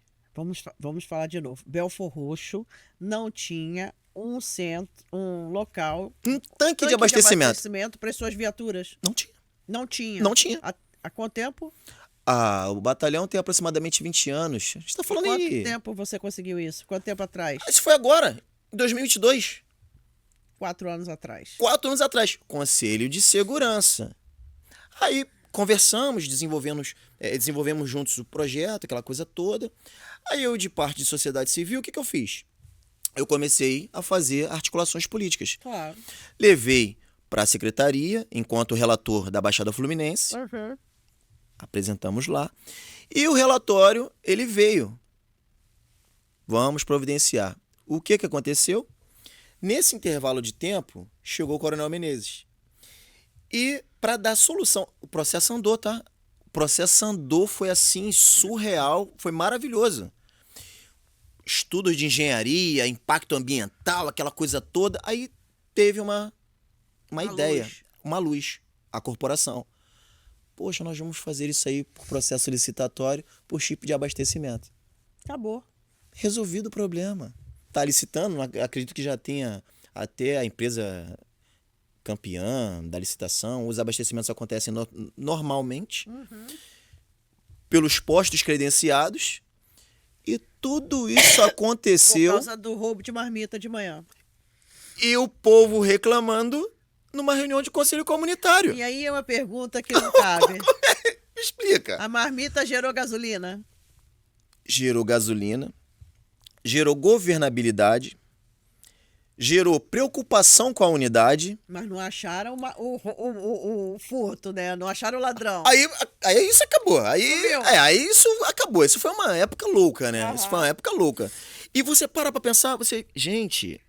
Vamos falar de novo. Belfor Roxo não tinha um centro, um local, Um tanque de abastecimento. para as suas viaturas. Não tinha. Não tinha. Não tinha. Há quanto tempo? O batalhão tem aproximadamente 20 anos. A gente tá falando Quanto aí. tempo você conseguiu isso? Quanto tempo atrás? Isso foi agora, em 2022. 4 anos atrás. 4 anos atrás. Conselho de Segurança. Aí conversamos, desenvolvemos juntos o projeto, aquela coisa toda. Aí eu, de parte de sociedade civil, o que eu fiz? Eu comecei a fazer articulações políticas. Claro. Levei para a secretaria, enquanto relator da Baixada Fluminense, apresentamos lá, e o relatório, ele veio. Vamos providenciar. O que aconteceu? Nesse intervalo de tempo, chegou o Coronel Menezes. E para dar solução, o processo andou, tá? O processo andou, foi assim, surreal, foi maravilhoso. Estudos de engenharia, impacto ambiental, aquela coisa toda. Aí teve uma ideia, uma luz, a corporação. Poxa, nós vamos fazer isso aí por processo licitatório, por chip de abastecimento. Acabou. Resolvido o problema. Tá licitando, acredito que já tenha até a empresa campeã da licitação, os abastecimentos acontecem normalmente, pelos postos credenciados, e tudo isso aconteceu. Por causa do roubo de marmita de manhã. E o povo reclamando numa reunião de conselho comunitário. E aí é uma pergunta que não cabe. Me explica. A marmita gerou gasolina? Gerou gasolina, gerou governabilidade, gerou preocupação com a unidade. Mas não acharam o furto, né? Não acharam o ladrão. Aí isso acabou. Sumiu. Aí isso acabou. Isso foi uma época louca, né? Aham. Isso foi uma época louca. E você para pra pensar, gente,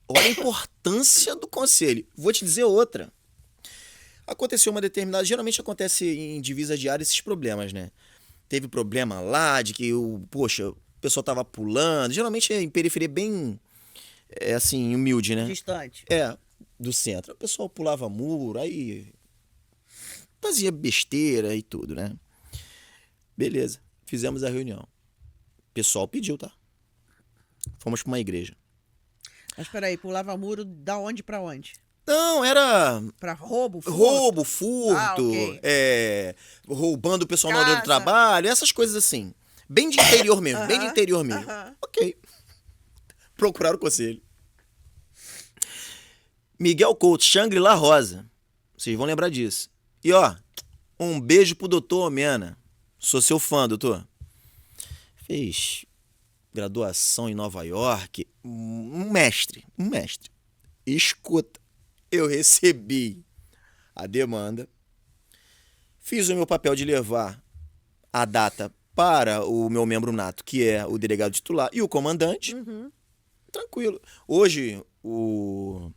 olha a importância do conselho. Vou te dizer outra. Aconteceu uma determinada... Geralmente acontece em divisas diárias esses problemas, né? Teve problema lá de que, pessoal tava pulando. Geralmente é em periferia bem, assim, humilde, né? Distante. Do centro. O pessoal pulava muro, aí fazia besteira e tudo, né? Beleza, fizemos a reunião. O pessoal pediu, tá? Fomos pra uma igreja. Mas peraí, pulava muro da onde pra onde? Não, era Pra roubo, furto? roubo, furto, ok. roubando o pessoal na hora do Casa. trabalho, essas coisas assim. Bem de interior mesmo, bem de Aham, interior mesmo. aham. Ok. Procuraram o conselho. Miguel Couto, Shangri-La Rosa. Vocês vão lembrar disso. E ó, um beijo pro doutor Omena. Sou seu fã, doutor. Fez graduação em Nova York. Um mestre. Escuta, eu recebi a demanda, fiz o meu papel de levar a data para o meu membro nato, que é o delegado titular, e o comandante. Tranquilo. Hoje, o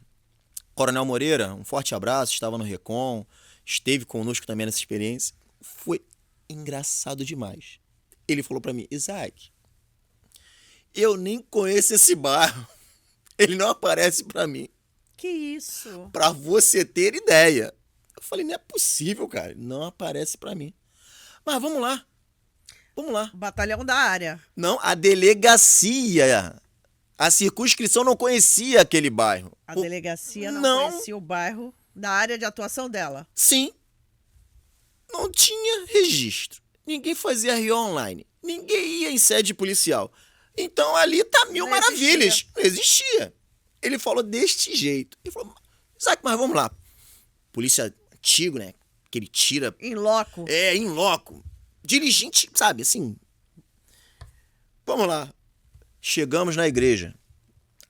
Coronel Moreira, um forte abraço, estava no Recon, esteve conosco também nessa experiência. Foi engraçado demais. Ele falou para mim, Isaac, eu nem conheço esse bairro. Ele não aparece para mim. Que isso? Pra você ter ideia. Eu falei, não é possível, cara. Não aparece pra mim. Mas vamos lá. Vamos lá. Batalhão da área. Não, a delegacia. A circunscrição não conhecia aquele bairro. A delegacia não Não. conhecia o bairro da área de atuação dela. Sim. Não tinha registro. Ninguém fazia RO online. Ninguém ia em sede policial. Então ali tá mil Não maravilhas. existia. Não existia. Ele falou deste jeito. Ele falou, Isaac, mas vamos lá. Polícia antigo, né? Que ele tira. Em loco. Em loco. Dirigente, sabe, assim. Vamos lá. Chegamos na igreja.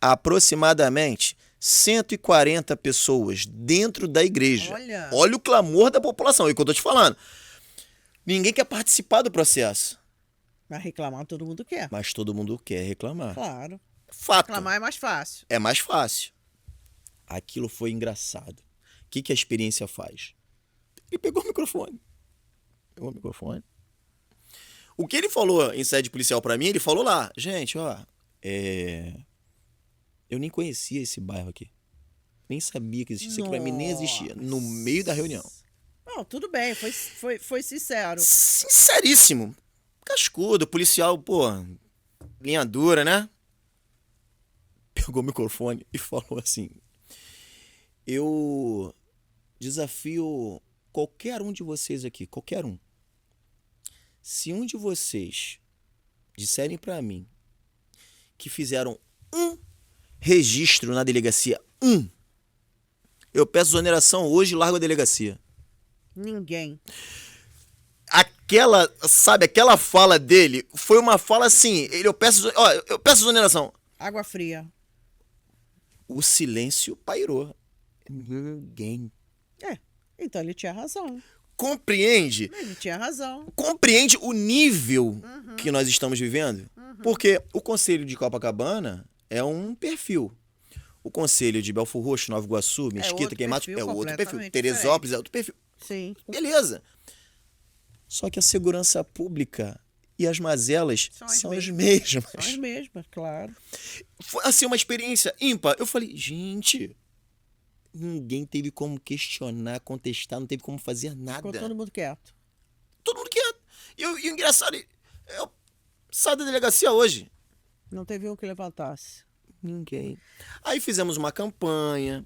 Aproximadamente 140 pessoas dentro da igreja. Olha. O clamor da população. É o que eu tô te falando. Ninguém quer participar do processo. Mas reclamar todo mundo quer. Mas todo mundo quer reclamar. Claro. Fato. Reclamar é mais fácil. É mais fácil. Aquilo foi engraçado. O que a experiência faz? Ele pegou o microfone. O que ele falou em sede policial pra mim, ele falou lá. Gente, ó, eu nem conhecia esse bairro aqui. Nem sabia que existia. Isso aqui pra mim nem existia. No meio da reunião. Não, tudo bem. Foi sincero. Sinceríssimo. Cascudo, policial, pô, linha dura, né? Pegou o microfone e falou assim: eu desafio qualquer um de vocês aqui, qualquer um. Se um de vocês disserem pra mim que fizeram um registro na delegacia, eu peço exoneração hoje e largo a delegacia. Ninguém. Aquela fala dele foi uma fala assim, eu peço exoneração. Água fria. O silêncio pairou. Ninguém. Então ele tinha razão. Compreende? Ele tinha razão. Compreende o nível que nós estamos vivendo? Porque o Conselho de Copacabana é um perfil. O Conselho de Belford Roxo, Nova Iguaçu, Mesquita, outro Queimados perfil, é outro perfil. completamente Teresópolis é outro perfil. Sim. Beleza. Só que a segurança pública e as mazelas são as mesmas. São as mesmas, claro. Foi assim uma experiência ímpar. Eu falei, gente, ninguém teve como questionar, contestar, não teve como fazer nada. Ficou todo mundo quieto. Todo mundo quieto. E o engraçado, eu saio da delegacia hoje. Não teve um que levantasse. Ninguém. Aí fizemos uma campanha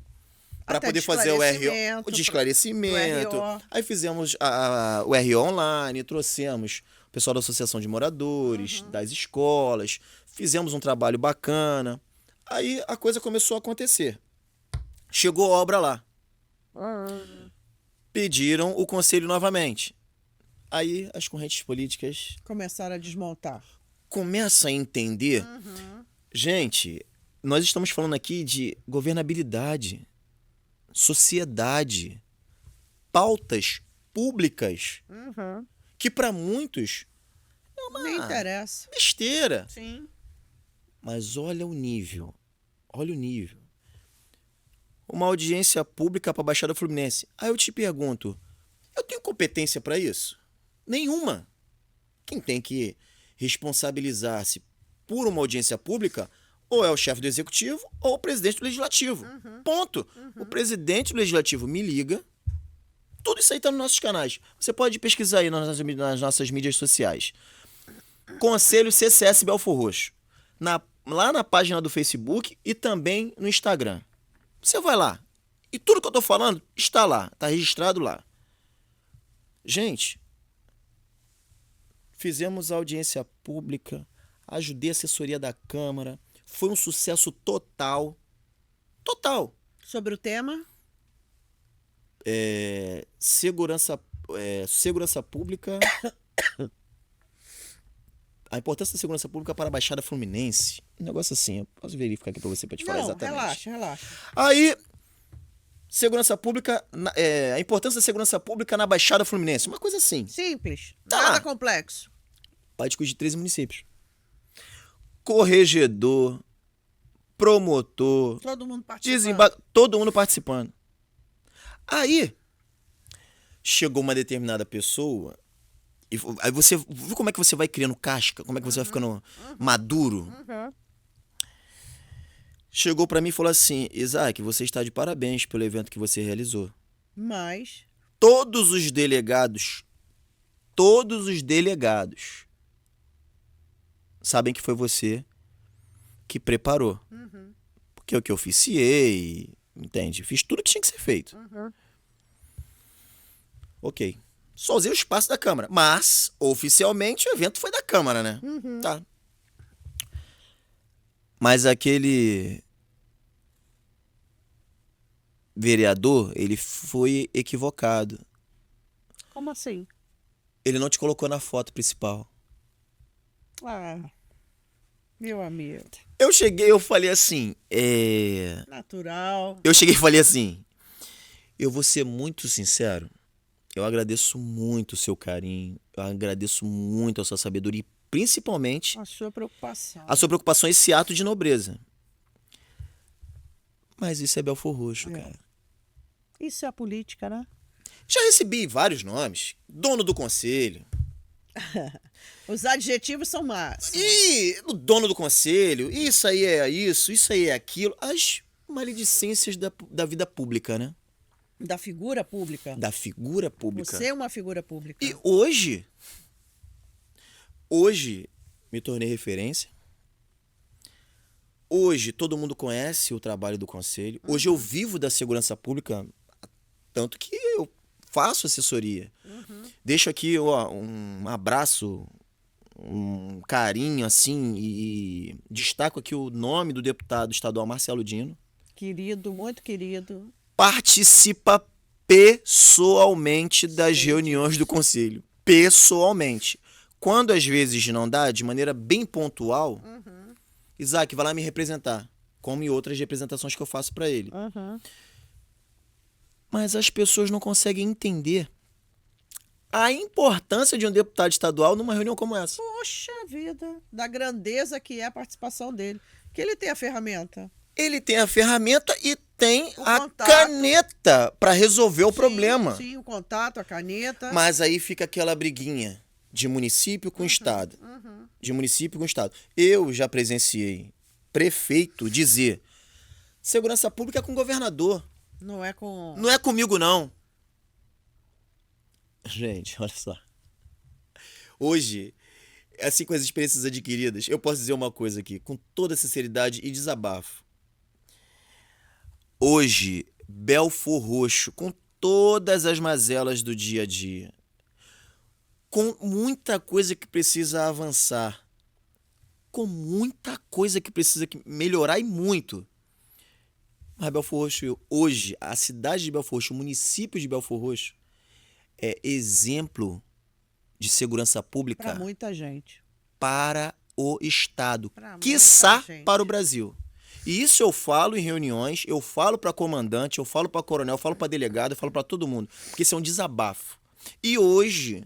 para Até poder de fazer o esclarecimento, de esclarecimento. do RO. Aí fizemos o RO online, trouxemos o pessoal da Associação de Moradores, das escolas, fizemos um trabalho bacana. Aí a coisa começou a acontecer. Chegou a obra lá. Pediram o conselho novamente. Aí as correntes políticas Começaram a desmontar. começam a entender. Gente, nós estamos falando aqui de governabilidade, sociedade, pautas públicas, que para muitos é uma Nem interessa. besteira. Sim. Mas olha o nível. Olha o nível. Uma audiência pública para a Baixada Fluminense. Aí eu te pergunto, eu tenho competência para isso? Nenhuma. Quem tem que responsabilizar-se por uma audiência pública, ou é o chefe do executivo ou o presidente do legislativo. Ponto. O presidente do legislativo me liga. Tudo isso aí está nos nossos canais. Você pode pesquisar aí nas nossas mídias sociais. Conselho CCS Belfor Roxo. Lá na página do Facebook e também no Instagram. Você vai lá. E tudo que eu tô falando está lá. Está registrado lá. Gente, fizemos audiência pública. Ajudei a assessoria da Câmara. Foi um sucesso total. Total. Sobre o tema? Segurança pública. A importância da segurança pública para a Baixada Fluminense. Um negócio assim, eu posso verificar aqui para você, para te falar exatamente. Relaxa. Aí, segurança pública, a importância da segurança pública na Baixada Fluminense. Uma coisa assim. Simples, Tá. nada complexo. Páticos de 13 municípios. Corregedor, promotor, Todo mundo participando. todo mundo participando. Aí, chegou uma determinada pessoa, aí você viu como é que você vai criando casca, como é que você vai ficando maduro? Chegou pra mim e falou assim: Isaac, você está de parabéns pelo evento que você realizou. Mas, Todos os delegados sabem que foi você que preparou. Porque eu que oficiei, entende? Fiz tudo que tinha que ser feito. Ok. Só usei o espaço da Câmara. Mas, oficialmente, o evento foi da Câmara, né? Tá. Mas aquele vereador, ele foi equivocado. como assim? Ele não te colocou na foto principal. Ah, meu amigo. Eu cheguei, eu falei assim, Natural. Eu cheguei e falei assim, eu vou ser muito sincero, eu agradeço muito o seu carinho, eu agradeço muito a sua sabedoria e principalmente A sua preocupação. a sua preocupação, esse ato de nobreza. Mas isso é Belfor Roxo, cara. Isso é a política, né? Já recebi vários nomes, dono do conselho, Os adjetivos são máximos. e o dono do conselho, isso aí é aquilo, as maledicências da vida pública, né? Da figura pública. Da figura pública. Você é uma figura pública. E hoje me tornei referência. Hoje todo mundo conhece o trabalho do conselho. Hoje eu vivo da segurança pública, tanto que eu faço assessoria. Deixo aqui um abraço, um carinho assim e destaco aqui o nome do deputado estadual Marcelo Dino. Querido, muito querido. Participa pessoalmente das reuniões do conselho. Pessoalmente. Quando às vezes não dá, de maneira bem pontual, Isaac vai lá me representar, como em outras representações que eu faço para ele. Mas as pessoas não conseguem entender a importância de um deputado estadual numa reunião como essa. Poxa vida, da grandeza que é a participação dele. Que ele tem a ferramenta. Ele tem a ferramenta e tem O a contato. caneta para resolver o problema. Sim, o contato, a caneta. Mas aí fica aquela briguinha de município com estado. De município com estado. Eu já presenciei prefeito dizer: segurança pública é com governador. Não é com... Não é comigo, não. Gente, olha só. Hoje, assim, com as experiências adquiridas, eu posso dizer uma coisa aqui, com toda sinceridade e desabafo. Hoje, Belfor Roxo, com todas as mazelas do dia a dia, com muita coisa que precisa avançar, com muita coisa que precisa melhorar e muito. Mas Belfor Roxo, hoje, a cidade de Belfor Roxo, o município de Belfor Roxo, é exemplo de segurança pública Para muita gente. para o Estado, Pra muita quiçá gente. para o Brasil. E isso eu falo em reuniões, eu falo para comandante, eu falo para coronel, eu falo para delegado, eu falo para todo mundo, porque isso é um desabafo. E hoje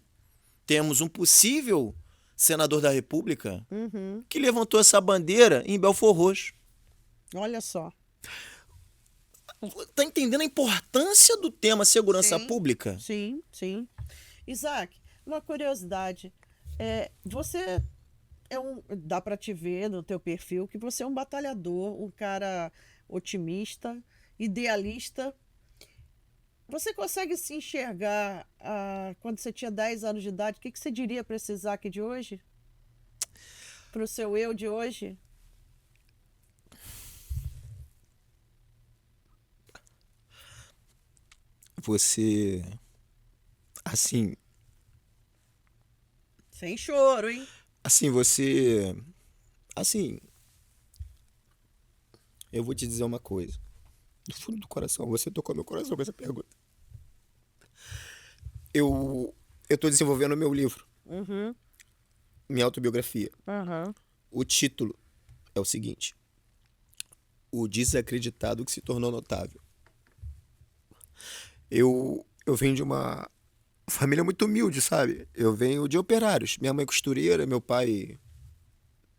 temos um possível senador da República que levantou essa bandeira em Belfor Roxo. Olha só. Tá entendendo a importância do tema segurança Sim. pública? Sim, sim. Isaac, uma curiosidade. Você dá para te ver no teu perfil que você é um batalhador, um cara otimista, idealista. Você consegue se enxergar quando você tinha 10 anos de idade? O que você diria para esse Isaac de hoje? Para o seu eu de hoje? Você, assim, Sem choro, hein? você, assim, eu vou te dizer uma coisa. Do fundo do coração, você tocou meu coração com essa pergunta. Eu tô desenvolvendo meu livro, Uhum, minha autobiografia. aham. O título é o seguinte: O Desacreditado que se tornou notável. Eu venho de uma família muito humilde, sabe? Eu venho de operários. Minha mãe costureira, meu pai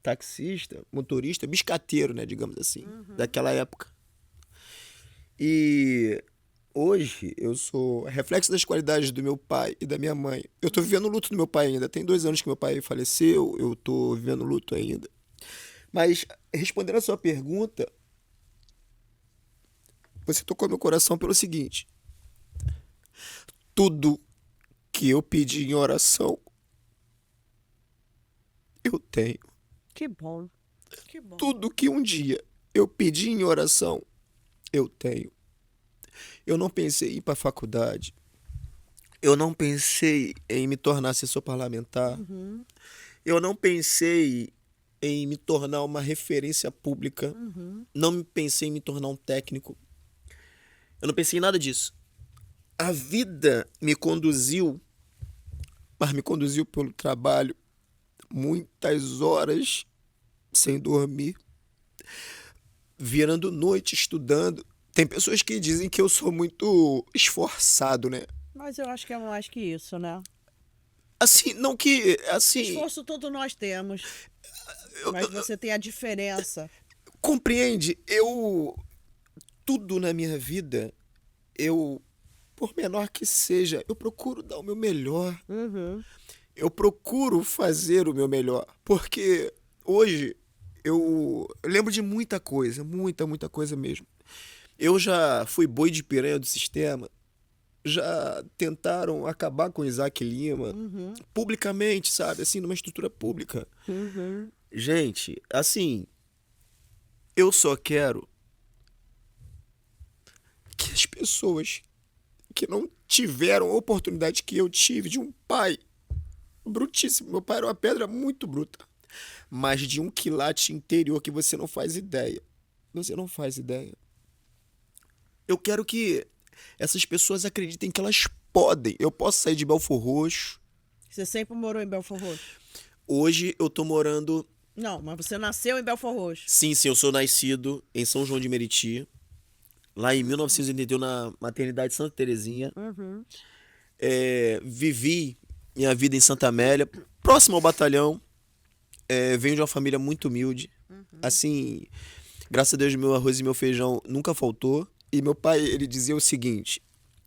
taxista, motorista, biscateiro, né, digamos assim, daquela época. E hoje eu sou reflexo das qualidades do meu pai e da minha mãe. Eu tô vivendo o luto do meu pai ainda. Tem 2 anos que meu pai faleceu, eu tô vivendo o luto ainda. Mas, respondendo a sua pergunta, você tocou meu coração pelo seguinte: tudo que eu pedi em oração, eu tenho. Que bom, que bom. Tudo que um dia eu pedi em oração, eu tenho. Eu não pensei em ir para a faculdade. Eu não pensei em me tornar assessor parlamentar. Uhum, Eu não pensei em me tornar uma referência pública. uhum. Não pensei em me tornar um técnico. Eu não pensei em nada disso. A vida me conduziu, mas me conduziu pelo trabalho, muitas horas sem dormir, virando noite estudando. Tem pessoas que dizem que eu sou muito esforçado, né? Mas eu acho que é mais que isso, né? Assim, não que, assim, Esforço todo nós temos, eu- mas você tem a diferença. compreende? Tudo na minha vida, eu, por menor que seja, eu procuro dar o meu melhor. Uhum. Eu procuro fazer o meu melhor, porque hoje eu lembro de muita coisa, muita coisa mesmo. Eu já fui boi de piranha do sistema, já tentaram acabar com Isaac Lima Uhum, publicamente, sabe? Assim, numa estrutura pública. uhum. Gente, assim, eu só quero que as pessoas que não tiveram a oportunidade que eu tive de um pai brutíssimo, meu pai era uma pedra muito bruta, mas de um quilate interior que você não faz ideia. Você não faz ideia. Eu quero que essas pessoas acreditem que elas podem. Eu posso sair de Belfor Roxo. Você sempre morou em Belford Roxo? Hoje eu tô morando. Não, mas você nasceu em Belford Roxo. Sim, eu sou nascido em São João de Meriti, lá em 1981, na maternidade Santa Terezinha. Uhum. Vivi minha vida em Santa Amélia, próximo ao batalhão. Venho de uma família muito humilde. Assim, graças a Deus, meu arroz e meu feijão nunca faltou. E meu pai, ele dizia o seguinte: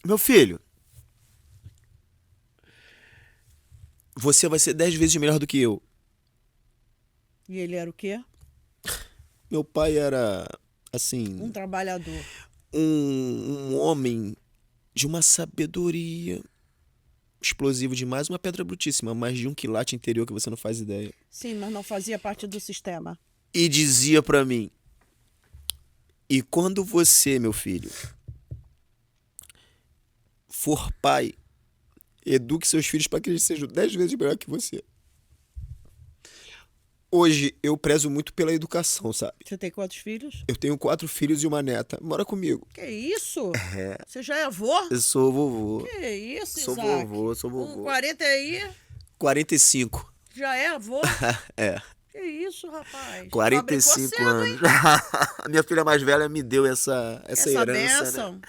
Meu filho, você vai ser 10 vezes melhor do que eu. E ele era o quê? Meu pai era, Um assim, trabalhador. um homem de uma sabedoria, explosivo demais, uma pedra brutíssima, mas de um quilate interior que você não faz ideia. Sim, mas não fazia parte do sistema. E dizia pra mim: E quando você, meu filho, for pai, eduque seus filhos para que eles sejam 10 vezes melhor que você. Hoje eu prezo muito pela educação, sabe? Você tem quantos filhos? Eu tenho 4 filhos e uma neta. Mora comigo. Que isso? Você já é avô? Eu sou vovô. Que isso, Sou Isaac? vovô, sou Com vovô. 40 aí, 45. já é avô? É. Que isso, rapaz? 45 Fabricou cedo, anos. hein? A minha filha mais velha me deu essa Essa herança, bênção. né?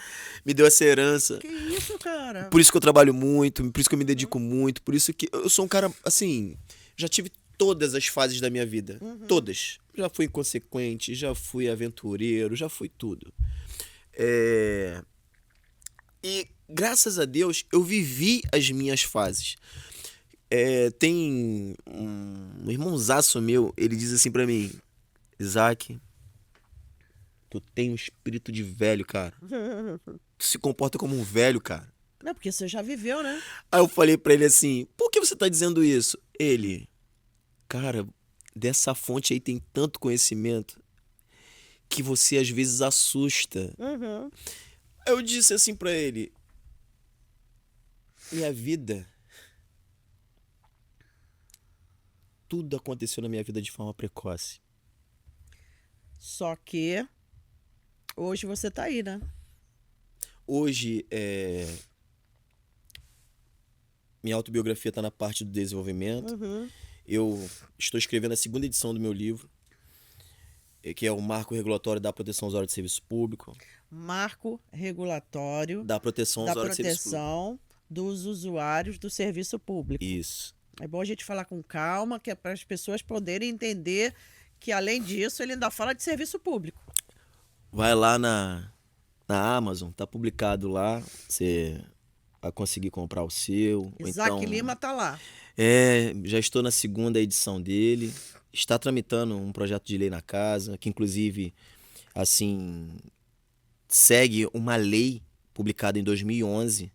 Me deu essa herança. Que isso, cara? Por isso que eu trabalho muito, por isso que eu me dedico muito, por isso que eu sou um cara, assim, já tive todas as fases da minha vida. Todas. Já fui inconsequente, já fui aventureiro, já fui tudo. E graças a Deus eu vivi as minhas fases. Tem um irmãozaço meu, ele diz assim pra mim: Isaac, tu tem um espírito de velho, cara. Tu se comporta como um velho, cara. Não, porque você já viveu, né? Aí eu falei pra ele assim: por que você tá dizendo isso? Ele: cara, dessa fonte aí tem tanto conhecimento que você às vezes assusta. Uhum. Aí eu disse assim pra ele: minha vida, tudo aconteceu na minha vida de forma precoce. Só que hoje você tá aí, né? Hoje, minha autobiografia está na parte do desenvolvimento. Uhum. Eu estou escrevendo a segunda edição do meu livro, que é o Marco Regulatório da Proteção ao Usuário de Serviço Público. Marco regulatório Da proteção ao da usuário de serviço público. proteção dos usuários do serviço público. Isso. É bom a gente falar com calma, que é para as pessoas poderem entender que, além disso, ele ainda fala de serviço público. Vai lá na Amazon, tá publicado lá. Você vai conseguir comprar o seu. Ou Isaac então, Lima tá lá. já estou na segunda edição dele. Está tramitando um projeto de lei na casa, que inclusive, assim, segue uma lei publicada em 2011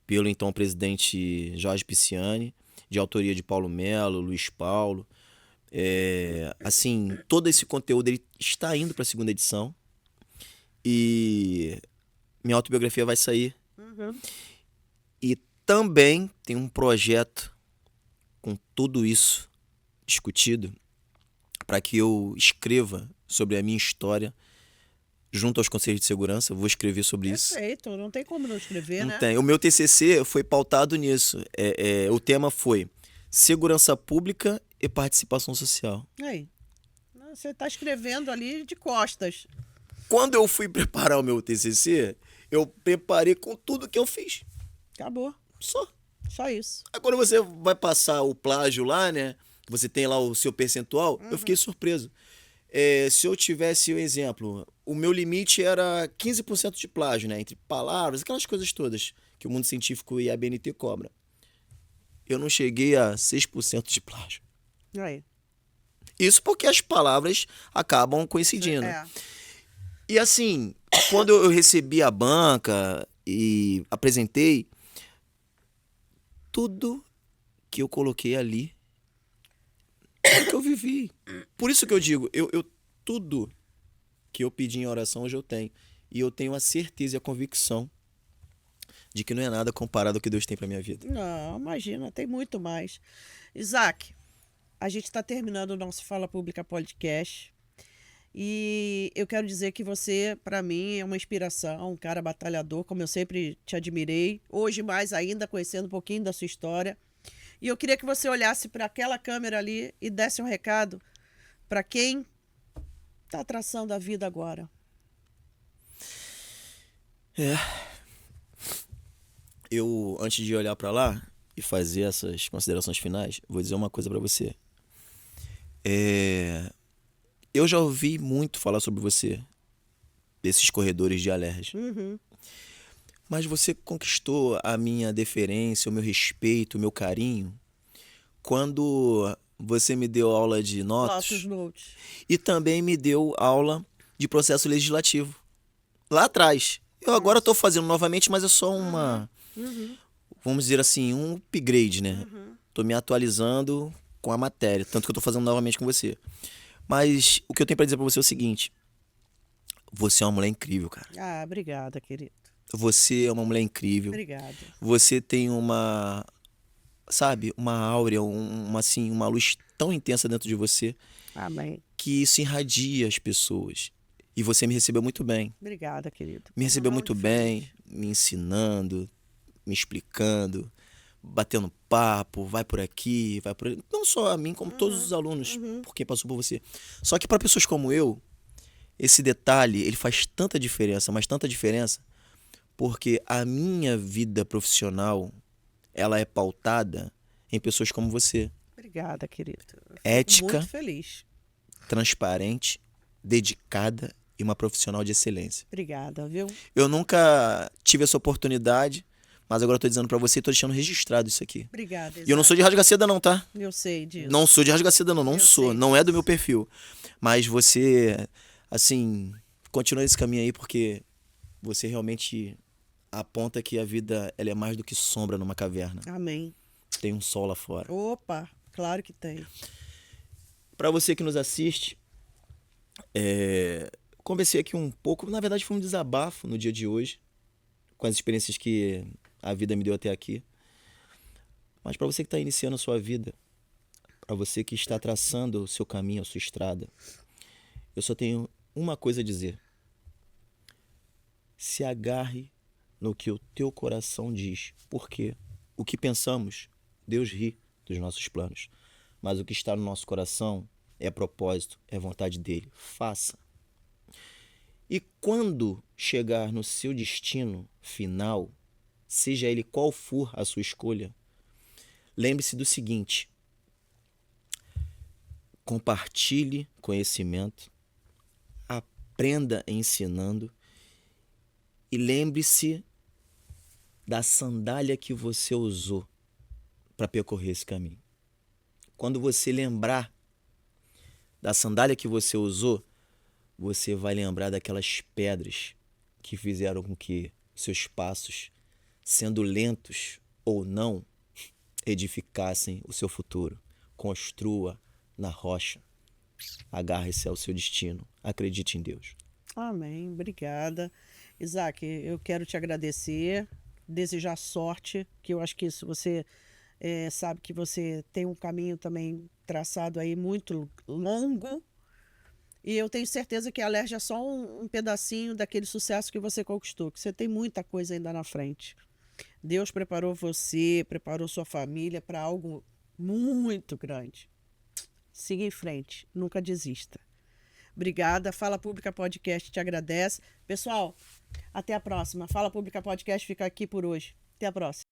pelo então presidente Jorge Pisciani, de autoria de Paulo Melo, Luiz Paulo. Assim, todo esse conteúdo ele está indo para a segunda edição e minha autobiografia vai sair. Uhum. E também tem um projeto com tudo isso discutido para que eu escreva sobre a minha história junto aos conselhos de segurança. Eu vou escrever sobre isso. Perfeito, não tem como não escrever, Não né? tem. O meu TCC foi pautado nisso. O tema foi segurança pública e participação social. Aí, você tá escrevendo ali de costas. Quando eu fui preparar o meu TCC, eu preparei com tudo que eu fiz. Acabou, Só isso. Aí quando você vai passar o plágio lá, né? Você tem lá o seu percentual, eu fiquei surpreso. Se eu tivesse um exemplo, o meu limite era 15% de plágio, né? Entre palavras, aquelas coisas todas que o mundo científico e a BNT cobra. Eu não cheguei a 6% de plágio. Aí. Isso porque as palavras acabam coincidindo. É. E assim, quando eu recebi a banca e apresentei, tudo que eu coloquei ali é o que eu vivi. Por isso que eu digo, tudo que eu pedi em oração hoje eu tenho. E eu tenho a certeza e a convicção de que não é nada comparado ao que Deus tem pra minha vida. Não, imagina, tem muito mais. Isaac, a gente está terminando o nosso Fala Pública Podcast. E eu quero dizer que você, para mim, é uma inspiração, um cara batalhador, como eu sempre te admirei. Hoje, mais ainda, conhecendo um pouquinho da sua história. E eu queria que você olhasse para aquela câmera ali e desse um recado para quem está traçando a vida agora. Eu, antes de olhar pra lá e fazer essas considerações finais, vou dizer uma coisa pra você. Eu já ouvi muito falar sobre você, desses corredores de Alerj. Uhum. Mas você conquistou a minha deferência, o meu respeito, o meu carinho quando você me deu aula de Lotus notas Notes. e também me deu aula de processo legislativo. Lá atrás. Eu agora estou fazendo novamente, mas é só uma, vamos dizer assim, um upgrade, né? Tô me atualizando com a matéria, tanto que eu tô fazendo novamente com você. Mas o que eu tenho pra dizer pra você é o seguinte: você é uma mulher incrível, cara. Ah, obrigada, querido. Você é uma mulher incrível. Obrigada. Você tem uma, sabe, uma áurea, assim, uma luz tão intensa dentro de você Amém. que isso irradia as pessoas. E você me recebeu muito bem. Obrigada, querido. Me recebeu Não, muito diferente. bem, me ensinando, me explicando, batendo papo, vai por aqui, vai por ali. Não só a mim, como todos os alunos, por quem passou por você. Só que para pessoas como eu, esse detalhe, ele faz tanta diferença, mas tanta diferença, porque a minha vida profissional, ela é pautada em pessoas como você. Obrigada, querido. Eu fico Ética, muito feliz. transparente, dedicada e uma profissional de excelência. Obrigada, viu? Eu nunca tive essa oportunidade, Mas agora eu tô dizendo pra você e tô deixando registrado isso aqui. Obrigada, E eu não sou de rasgar seda não, tá? Eu sei disso. Não sou de rasgar seda não, não Eu sou. sei Não é do disso. meu perfil. Mas você, assim, continua esse caminho aí porque você realmente aponta que a vida ela é mais do que sombra numa caverna. Amém. Tem um sol lá fora. Opa, claro que tem. Pra você que nos assiste, conversei aqui um pouco, na verdade foi um desabafo no dia de hoje, com as experiências que a vida me deu até aqui. Mas para você que está iniciando a sua vida, para você que está traçando o seu caminho, a sua estrada, eu só tenho uma coisa a dizer. Se agarre no que o teu coração diz, porque o que pensamos, Deus ri dos nossos planos, mas o que está no nosso coração é propósito, é vontade dele. Faça. E quando chegar no seu destino final, seja ele qual for a sua escolha, lembre-se do seguinte: compartilhe conhecimento, aprenda ensinando e lembre-se da sandália que você usou para percorrer esse caminho. Quando você lembrar da sandália que você usou, você vai lembrar daquelas pedras que fizeram com que seus passos, sendo lentos ou não, edificassem o seu futuro. Construa na rocha. Agarre-se ao seu destino. Acredite em Deus. Amém. Obrigada. Isaac, eu quero te agradecer, desejar sorte, que eu acho que isso você sabe que você tem um caminho também traçado aí muito longo. E eu tenho certeza que a Alerj é só um pedacinho daquele sucesso que você conquistou, que você tem muita coisa ainda na frente. Deus preparou você, preparou sua família para algo muito grande. Siga em frente, nunca desista. Obrigada. Fala Pública Podcast te agradece. Pessoal, até a próxima. Fala Pública Podcast fica aqui por hoje. Até a próxima.